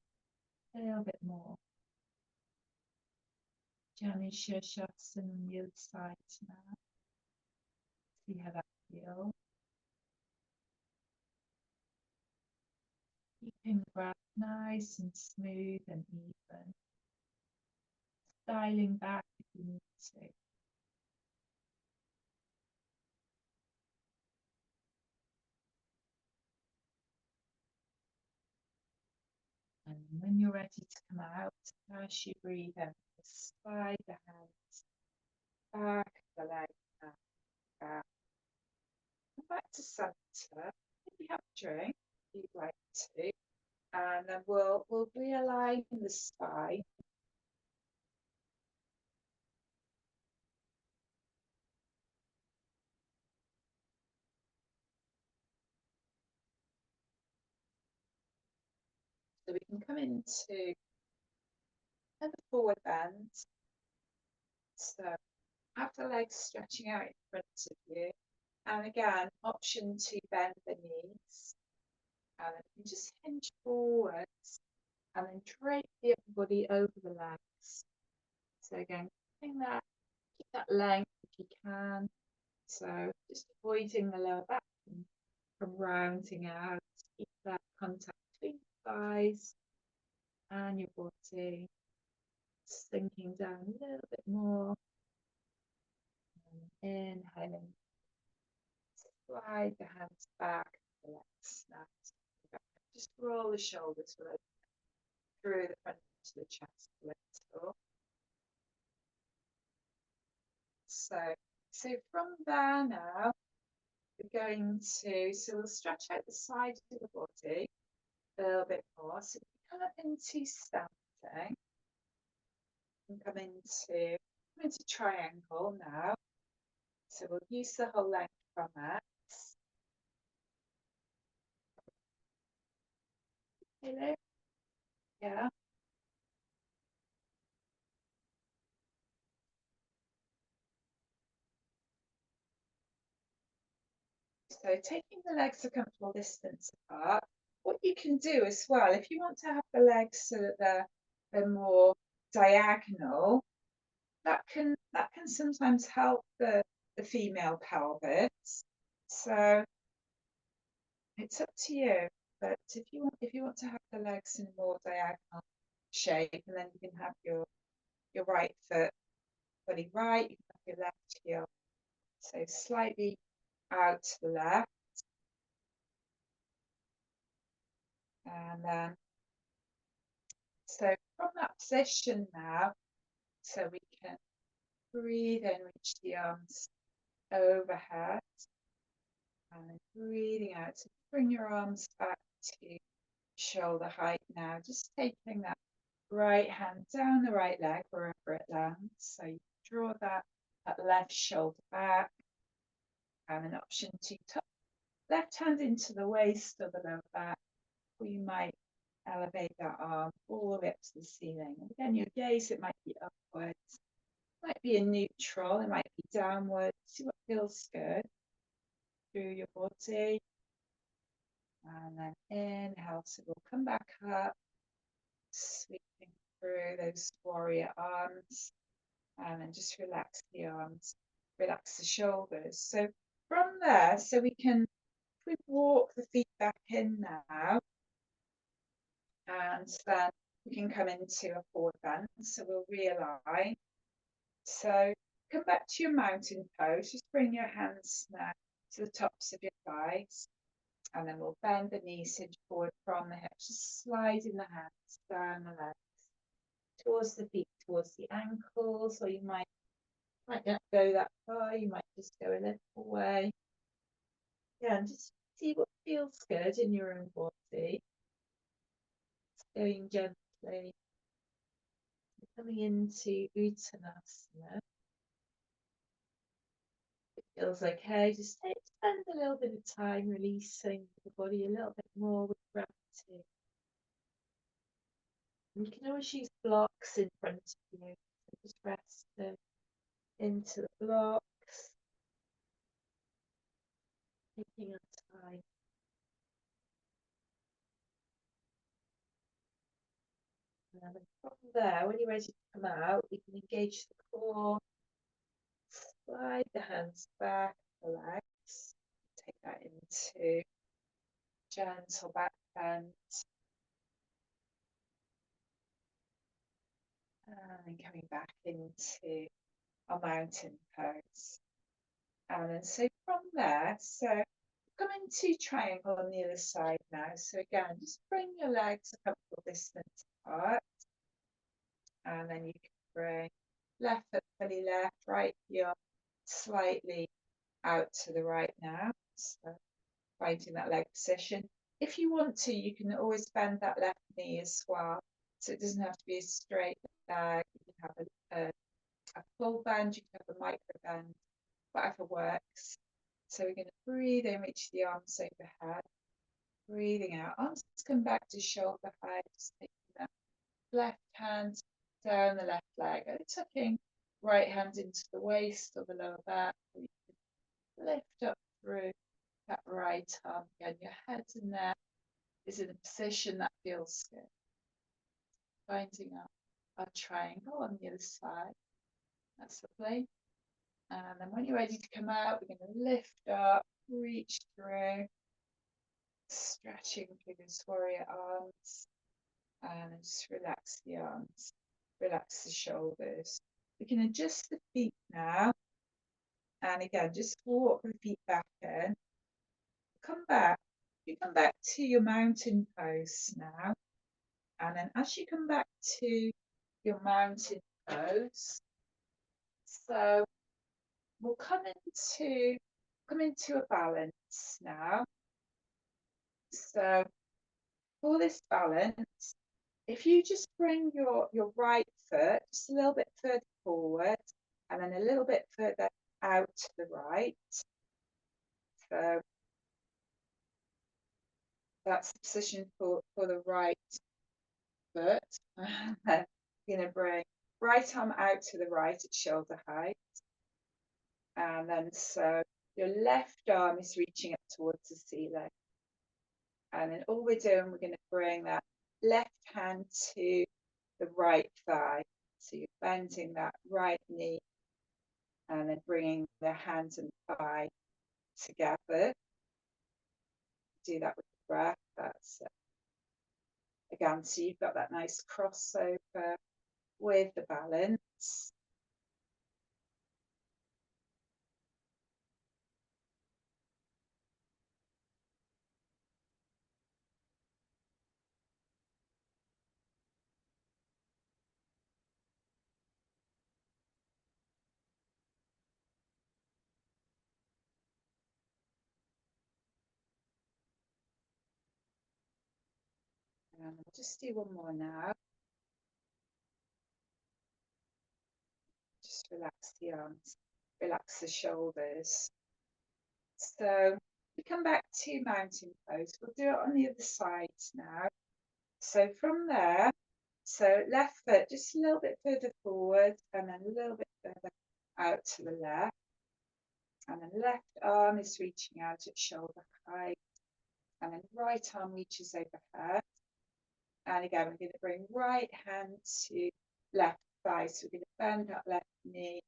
a little bit more. Janu Shirshasana on the other side now. See how that feels. Keeping the breath nice and smooth and even. Dialing back if you need to. And when you're ready to come out, as you breathe in, slide the hands back, the leg back. Come back to center. Maybe have a drink if you'd like to. And then we'll realign the spine. So we can come into another forward bend. So have the legs stretching out in front of you, And again, option to bend the knees. And then you just hinge forwards and then drape the upper body over the legs. So again, keep that length if you can. So just avoiding the lower back from rounding out. Keep that contact between the thighs and your body. Sinking down a little bit more. And inhaling. Slide the hands back, the legs snap. Just roll the shoulders through the front of the chest a little. So from there now, we're going to, so we'll stretch out the side of the body a little bit more. So we come up into standing and come into triangle now. So we'll use the whole length from it. Hello? Yeah. So taking the legs a comfortable distance apart. What you can do as well, if you want to have the legs so that they're more diagonal, that can sometimes help the female pelvis. So it's up to you. But if you want to have the legs in a more diagonal shape, and then you can have your right foot fully right, you can have your left heel so slightly out to the left, and then so from that position now, so we can breathe in, reach the arms overhead, and then breathing out. So bring your arms back to shoulder height now, just taking that right hand down the right leg wherever it lands. So you draw that left shoulder back, and an option to tuck left hand into the waist or the lower back, or you might elevate that arm all the way up to the ceiling. And again, your gaze, it might be upwards, it might be a neutral, it might be downwards. See what feels good through your body. And then inhale, so we'll come back up, sweeping through those warrior arms, and then just relax the arms, relax the shoulders. So from there, so we walk the feet back in now, and then we can come into a forward bend. So we'll realign. So come back to your mountain pose. Just bring your hands now to the tops of your thighs. And then we'll bend the knees, hinge forward from the hips, just sliding the hands down the legs, towards the feet, towards the ankles, or you might not go that far, you might just go a little way. Yeah, and just see what feels good in your own body. Going gently, coming into Uttanasana. It feels okay, just spend a little bit of time releasing the body a little bit more with gravity. And you can always use blocks in front of you. So just rest into the blocks, taking our time. And then from there, when you're ready to come out, you can engage the core, slide the hands back, the legs, take that into gentle back bend. And coming back into our mountain pose. And then so from there, so come into triangle on the other side now. So again, just bring your legs a comfortable distance apart. And then you can bring left foot fully left, right heel slightly out to the right now. So finding that leg position. If you want to, you can always bend that left knee as well. So it doesn't have to be a straight leg. You can have a full bend, you can have a micro bend, whatever works. So we're going to breathe in, reach the arms overhead. Breathing out, arms come back to shoulder height. Just taking that left hand down the left leg, and tucking right hand into the waist or the lower back. You can lift up through that right arm again. Your head and neck is in a position that feels good. Finding our triangle on the other side. That's lovely. And then when you're ready to come out, we're going to lift up, reach through, stretching through those warrior arms, and just relax the arms, relax the shoulders. We can adjust the feet now, and again, just walk the feet back in. Come back. You come back to your mountain pose now, and then as you come back to your mountain pose, so we'll come into a balance now. So for this balance, if you just bring your right foot just a little bit further forward and then a little bit further out to the right. So that's the position for the right foot. You're going to bring right arm out to the right at shoulder height. And then so your left arm is reaching up towards the ceiling. And then all we're doing, we're going to bring that left hand to the right thigh. So you're bending that right knee and then bringing the hand and thigh together. Do that with the breath. That's it. Again, so you've got that nice crossover with the balance. And we'll just do one more now. Just relax the arms, relax the shoulders. So we come back to mountain pose. We'll do it on the other side now. So from there, so left foot just a little bit further forward and then a little bit further out to the left. And then left arm is reaching out at shoulder height. And then right arm reaches overhead. And again, we're going to bring right hand to left thigh. So we're going to bend that left knee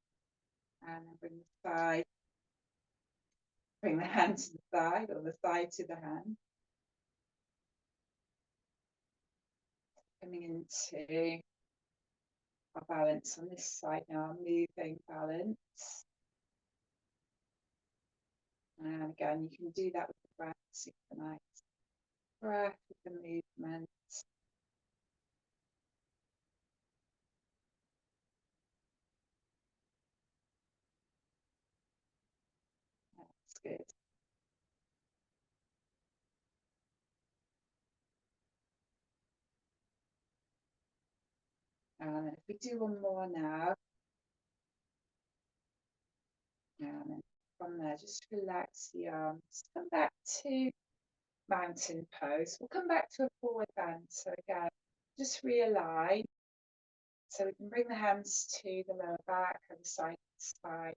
and then bring the thigh, bring the hand to the thigh or the thigh to the hand. Coming into our balance on this side now, our moving balance. And again, you can do that with the breath, synchronize breath with the movement. That's good. And then if we do one more now, and then from there, just relax the arms. Come back to mountain pose. We'll come back to a forward bend. So again, just realign. So we can bring the hands to the lower back and the side to the side.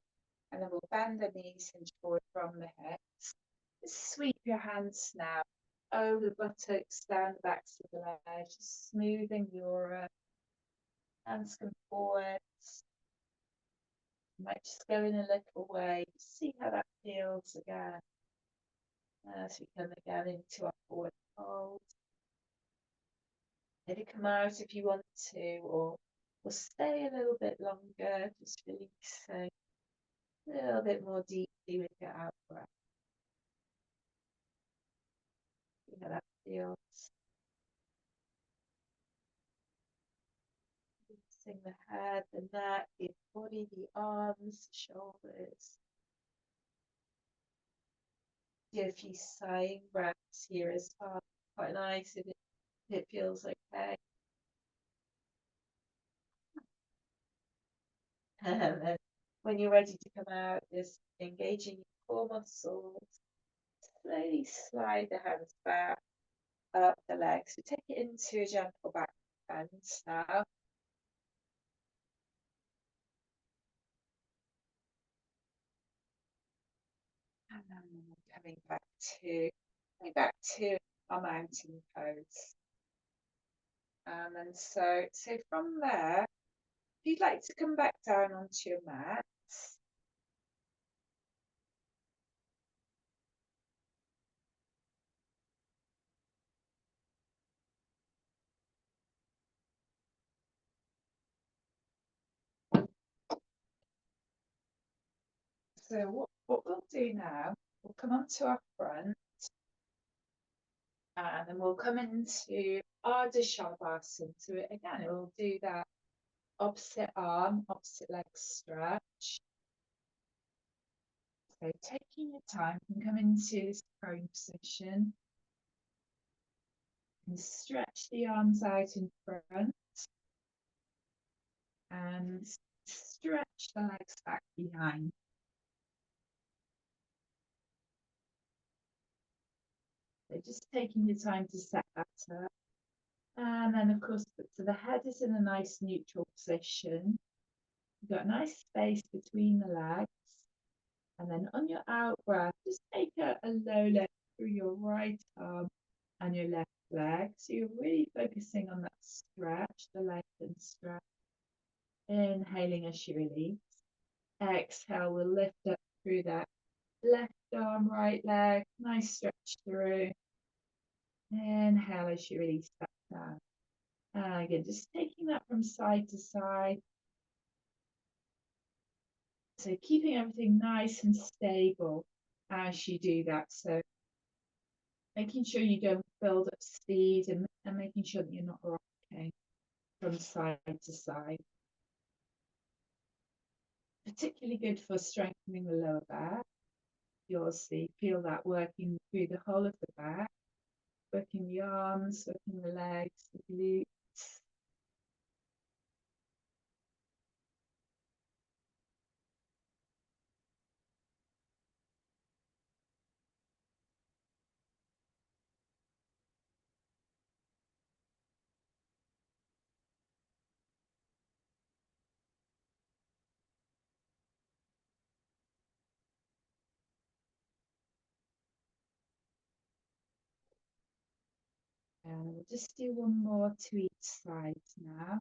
And then we'll bend the knees hinge forward from the hips. Just sweep your hands now over the buttocks, down the backs of the legs, just smoothing your hands come forwards. You might just go in a little way, see how that feels again. As we come again into our forward fold. Maybe come out if you want to, or stay a little bit longer, just releasing a little bit more deeply with your out breath. See how that feels. Releasing the head, the neck, the body, the arms, shoulders. Do a few sighing breaths here as well. Quite nice if it feels okay. And then when you're ready to come out, just engaging your core muscles. Slowly slide the hands back up the legs. We take it into a gentle back bend now. And then coming back to our mountain pose. And so from there, if you'd like to come back down onto your mat, so what we'll do now, we'll come onto our front and then we'll come into Ardha Shavasana. So again, it will do that opposite arm, opposite leg stretch. So taking your time, you can come into this prone position and stretch the arms out in front and stretch the legs back behind. So just taking your time to set that up. And then of course, so the head is in a nice neutral position. You've got a nice space between the legs. And then on your out breath, just take a low lift through your right arm and your left leg. So you're really focusing on that stretch, the lengthened stretch. Inhaling as you release. Exhale, we'll lift up through that left arm, right leg. Nice stretch through. Inhale as you release back down. And again, just taking that from side to side. So keeping everything nice and stable as you do that. So making sure you don't build up speed and making sure that you're not rocking from side to side. Particularly good for strengthening the lower back. You'll see, feel that working through the whole of the back, working the arms, working the legs, the glutes. And we'll just do one more to each side now.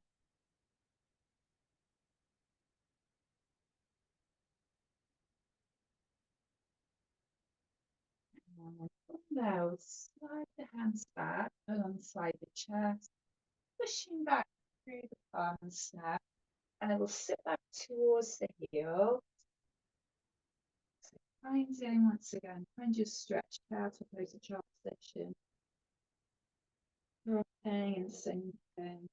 And from there, we'll slide the hands back alongside the chest, pushing back through the palms now. And it will sit back towards the heel. So finding once again, find your stretch out of those chart position. Dropping and sinking.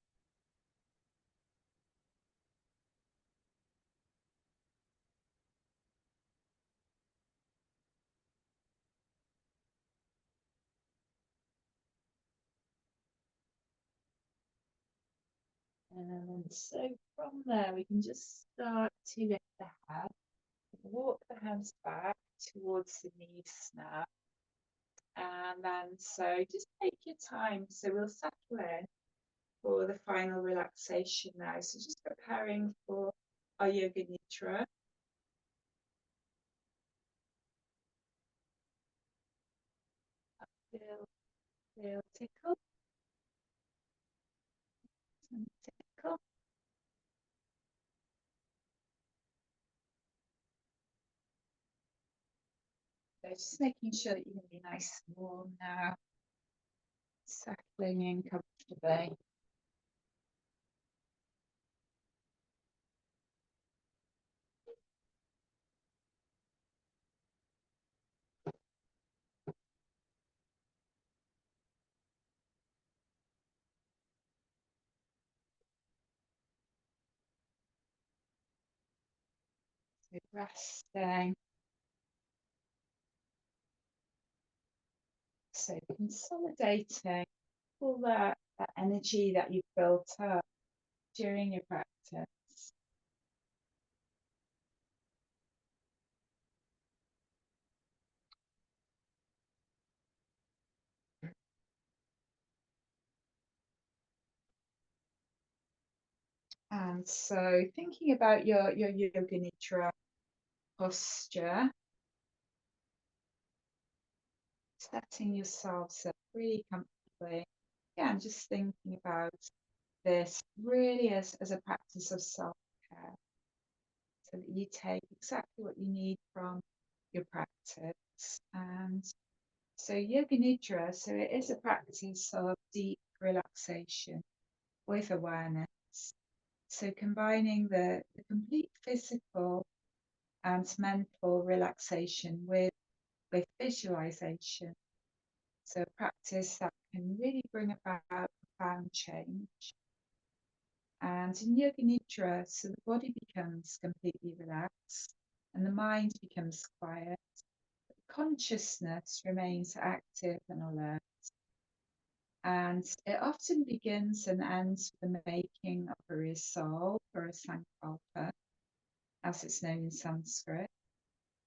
And so from there, we can just start to lift the head, walk the hands back towards the knees now. And then so just take your time. So we'll settle in for the final relaxation now. So just preparing for our yoga nidra. Feel tickle. Tickle. So just making sure that you're going to be nice and warm now. Settling in comfortably. So resting. So consolidating all that energy that you've built up during your practice. And so thinking about your yoga nidra posture. setting yourselves up really comfortably. Yeah, and just thinking about this really as a practice of self-care, so that you take exactly what you need from your practice. And so yoga nidra, so it is a practice of deep relaxation with awareness. So combining the complete physical and mental relaxation with visualization. So practice that can really bring about profound change. And in Yoga Nidra, so the body becomes completely relaxed and the mind becomes quiet. Consciousness remains active and alert. And it often begins and ends with the making of a resolve or a sankalpa, as it's known in Sanskrit.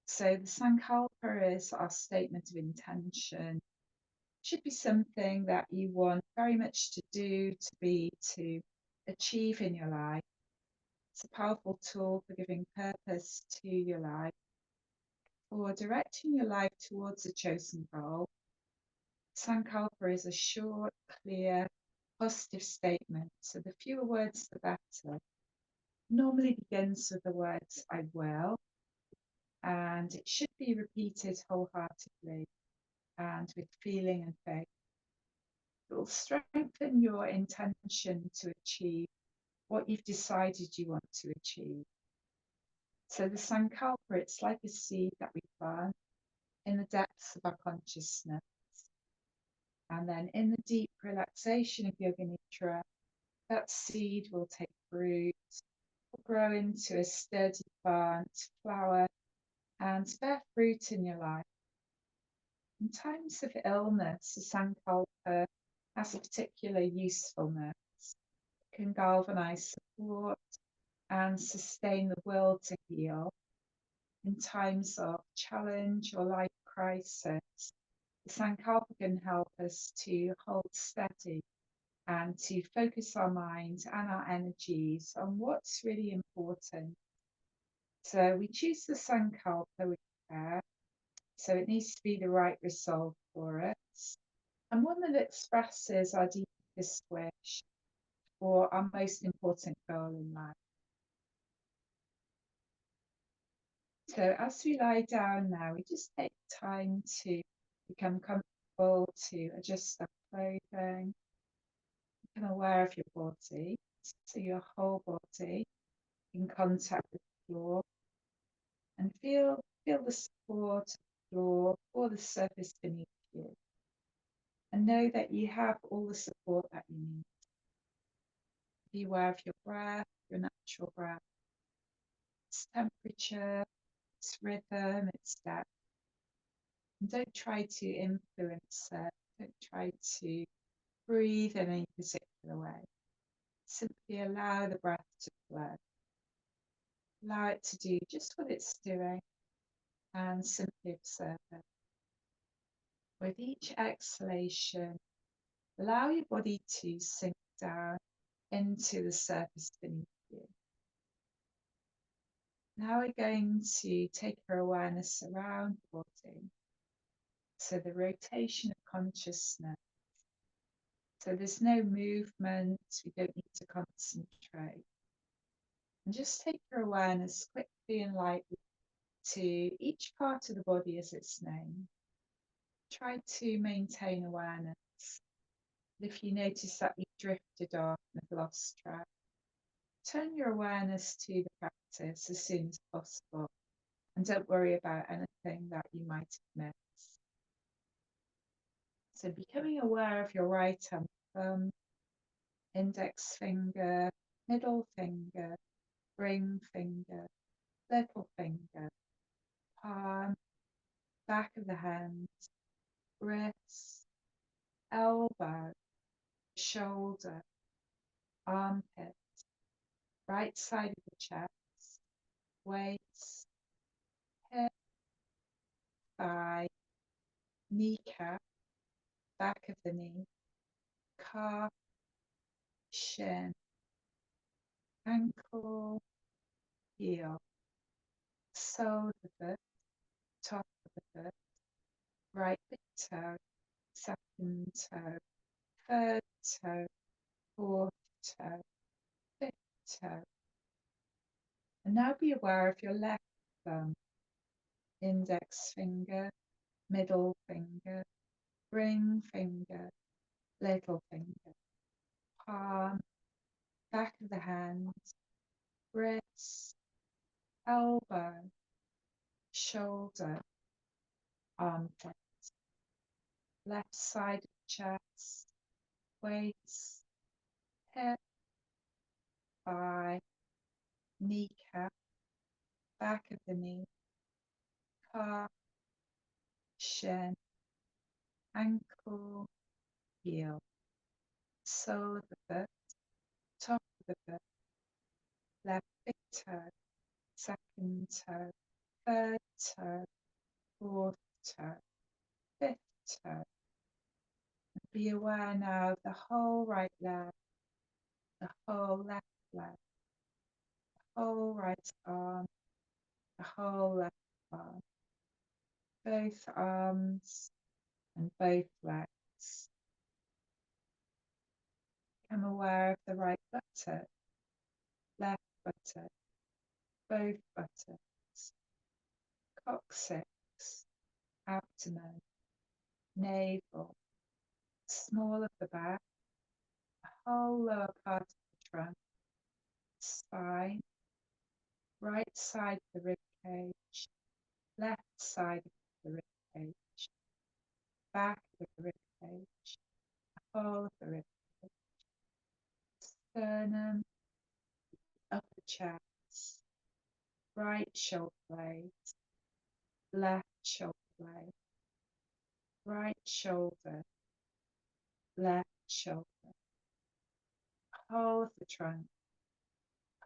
So the sankalpa is our statement of intention. Should be something that you want very much to do, to achieve in your life. It's a powerful tool for giving purpose to your life, for directing your life towards a chosen goal. Sankalpa is a short, clear, positive statement, so the fewer words the better. Normally begins with the words I will, and it should be repeated wholeheartedly and with feeling and faith. It will strengthen your intention to achieve what you've decided you want to achieve. So the sankalpa, it's like a seed that we plant in the depths of our consciousness. And then in the deep relaxation of Yoga Nidra, that seed will take root, will grow into a sturdy plant, flower, and bear fruit in your life. In times of illness, the sankalpa has a particular usefulness. It can galvanize support and sustain the will to heal. In times of challenge or life crisis, the sankalpa can help us to hold steady and to focus our minds and our energies on what's really important. So we choose the sankalpa with care. So it needs to be the right resolve for us, and one that expresses our deepest wish or our most important goal in life. So as we lie down now, we just take time to become comfortable, to adjust our clothing, become aware of your body, so your whole body in contact with the floor, and feel the support of the floor or the surface beneath you. And know that you have all the support that you need. Be aware of your breath, your natural breath, its temperature, its rhythm, its depth. And don't try to influence it. Don't try to breathe in any particular way. Simply allow the breath to flow. Allow it to do just what it's doing and simply observe it. With each exhalation, allow your body to sink down into the surface beneath you. Now we're going to take our awareness around the body. So the rotation of consciousness. So there's no movement, we don't need to concentrate. And just take your awareness quickly and lightly to each part of the body as it's named. Try to maintain awareness. If you notice that you've drifted off and have lost track, turn your awareness to the practice as soon as possible, and don't worry about anything that you might have missed. So becoming aware of your right hand thumb, index finger, middle finger, ring finger, little finger, palm, back of the hand, wrist, elbow, shoulder, armpit, right side of the chest, waist, hip, thigh, kneecap, back of the knee, calf, shin, ankle, heel, sole of the foot, top of the foot, right big toe, second toe, third toe, fourth toe, fifth toe. And now be aware of your left thumb, index finger, middle finger, ring finger, little finger, palm, back of the hand, wrist, elbow, shoulder, armpit, left side of chest, waist, hip, thigh, kneecap, back of the knee, calf, shin, ankle, heel, sole of the foot, top of the foot, left big toe, second toe, third toe, fourth toe, fifth toe. Be aware now of the whole right leg, the whole left leg, the whole right arm, the whole left arm, both arms and both legs. Become aware of the right buttock, left buttock, both buttocks, coccyx, abdomen, navel, small of the back, the whole lower part of the trunk, spine, right side of the rib cage, left side of the rib cage, back of the rib cage, the whole of the rib cage, sternum, upper chest, right shoulder blade, left shoulder blade, right shoulder, left shoulder, whole of the trunk,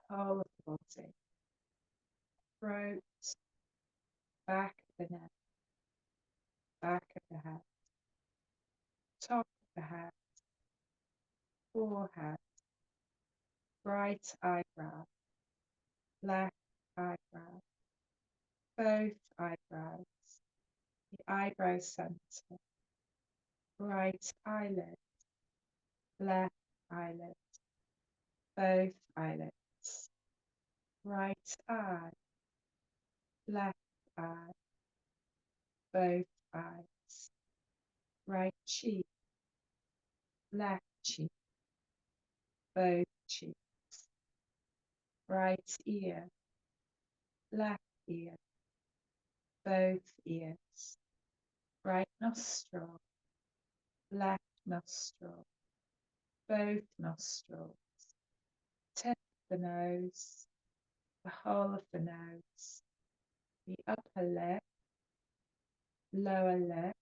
whole of the body, throat, back of the neck, back of the head, top of the head, forehead, right eyebrow, left eyebrow, both eyebrows, the eyebrow center, right eyelid, left eyelid, both eyelids, right eye, left eye, both eyes, right cheek, left cheek, both cheeks, right ear, left ear, both ears, right nostril, left nostril, both nostrils, tip of the nose, the whole of the nose, the upper lip, lower lip,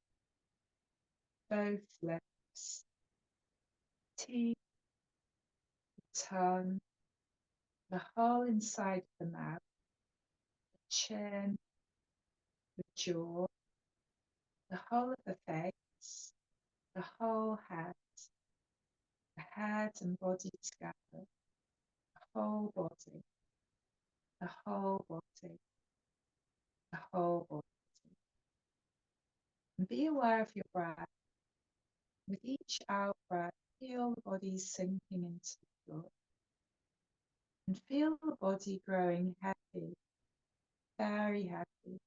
both lips, teeth, tongue, the whole inside of the mouth, the chin, the jaw, the whole of the face, the whole head and body together, the whole body, the whole body, the whole body. And be aware of your breath. With each out breath, feel the body sinking into the floor. And feel the body growing heavy, very heavy.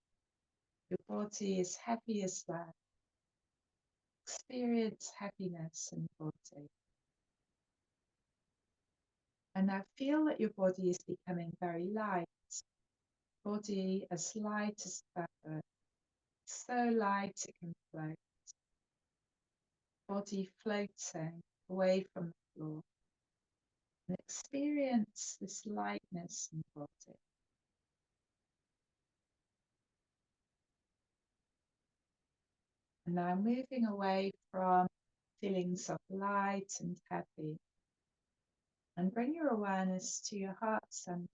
Your body is heavy as lead. Experience heaviness in the body. And now feel that your body is becoming very light. Body as light as feather, so light it can float. Body floating away from the floor. And experience this lightness in the body. And now moving away from feelings of light and heavy. And bring your awareness to your heart center.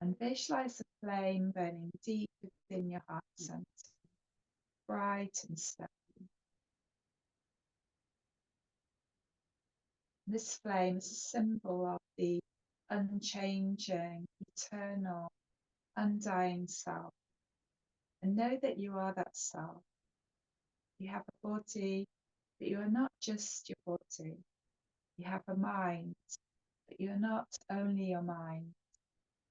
And visualize a flame burning deep within your heart center, bright and steady. This flame is a symbol of the unchanging, eternal, undying self. And know that you are that self. You have a body, but you are not just your body. You have a mind, but you are not only your mind.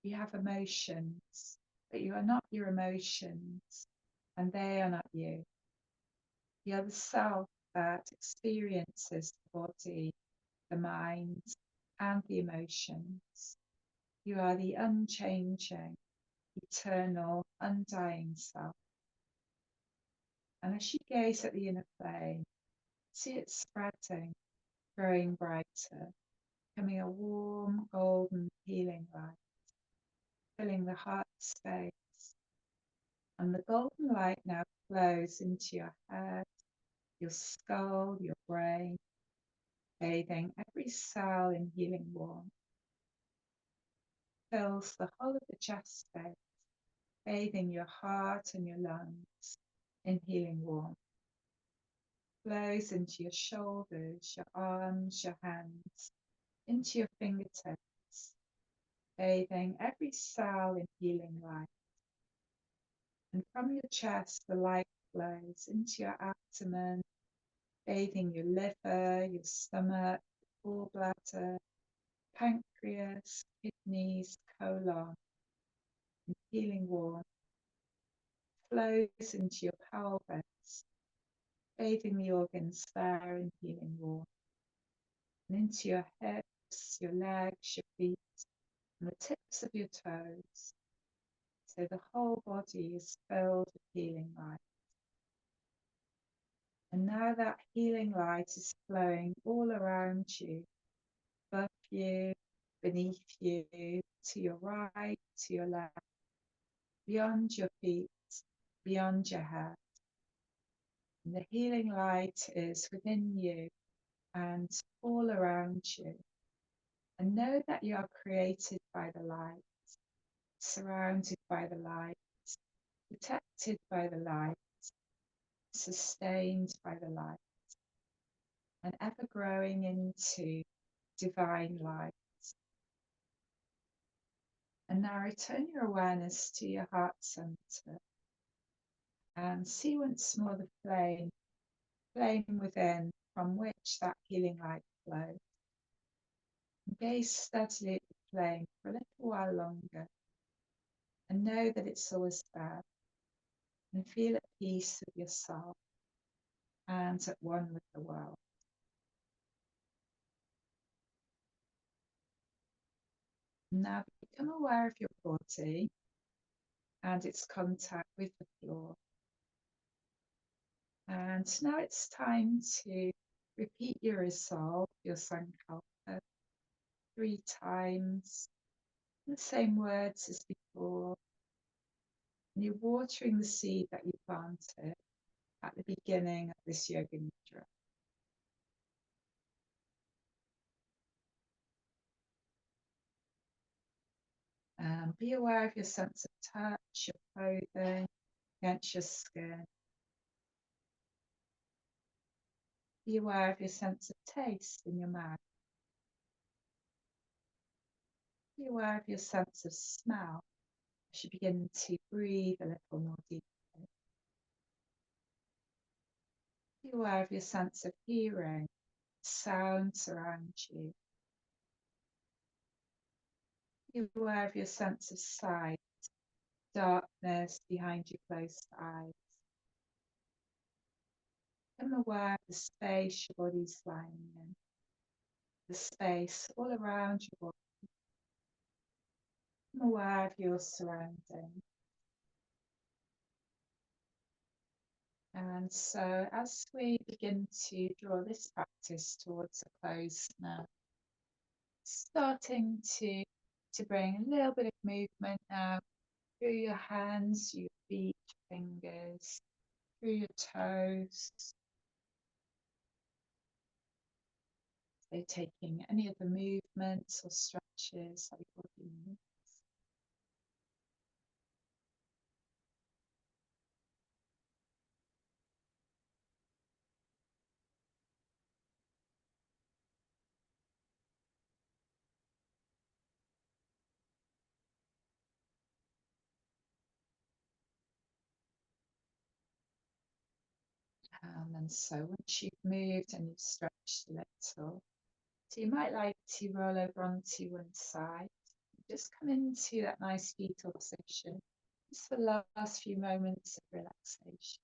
You have emotions, but you are not your emotions, and they are not you. You are the self that experiences the body, the mind, and the emotions. You are the unchanging, eternal, undying self. And as you gaze at the inner flame, see it spreading, growing brighter, becoming a warm, golden, healing light, filling the heart space. And the golden light now flows into your head, your skull, your brain, bathing every cell in healing warmth, fills the whole of the chest space, bathing your heart and your lungs in healing warmth, flows into your shoulders, your arms, your hands, into your fingertips, bathing every cell in healing light. And from your chest, the light flows into your abdomen, bathing your liver, your stomach, gallbladder, pancreas, kidneys, colon, and healing warmth, flows into your pelvis, bathing the organs there in healing warmth, and into your hips, your legs, your feet, and the tips of your toes. So the whole body is filled with healing light. And now that healing light is flowing all around you, above you, beneath you, to your right, to your left, beyond your feet, beyond your head. And the healing light is within you and all around you. And know that you are created by the light, surrounded by the light, protected by the light, sustained by the light, and ever growing into divine light. And now return your awareness to your heart center and see once more the flame within from which that healing light flows. Gaze steadily at the flame for a little while longer and know that it's always there, and feel at peace with yourself and at one with the world. Now become aware of your body and its contact with the floor. And now it's time to repeat your resolve, your sankalpa, 3 times, the same words as before. And you're watering the seed that you planted at the beginning of this yoga nidra. Be aware of your sense of touch, your clothing against your skin. Be aware of your sense of taste in your mouth. Be aware of your sense of smell as you begin to breathe a little more deeply. Be aware of your sense of hearing, sounds around you. Be aware of your sense of sight, darkness behind your closed eyes. Become aware of the space your body's lying in, the space all around your body. Become aware of your surroundings. And so as we begin to draw this practice towards a close now, starting to bring a little bit of movement now through your hands, your feet, fingers, through your toes. So taking any of the movements or stretches that your body needs. And so once you've moved and you've stretched a little, so you might like to roll over onto one side. Just come into that nice fetal position. Just for the last few moments of relaxation.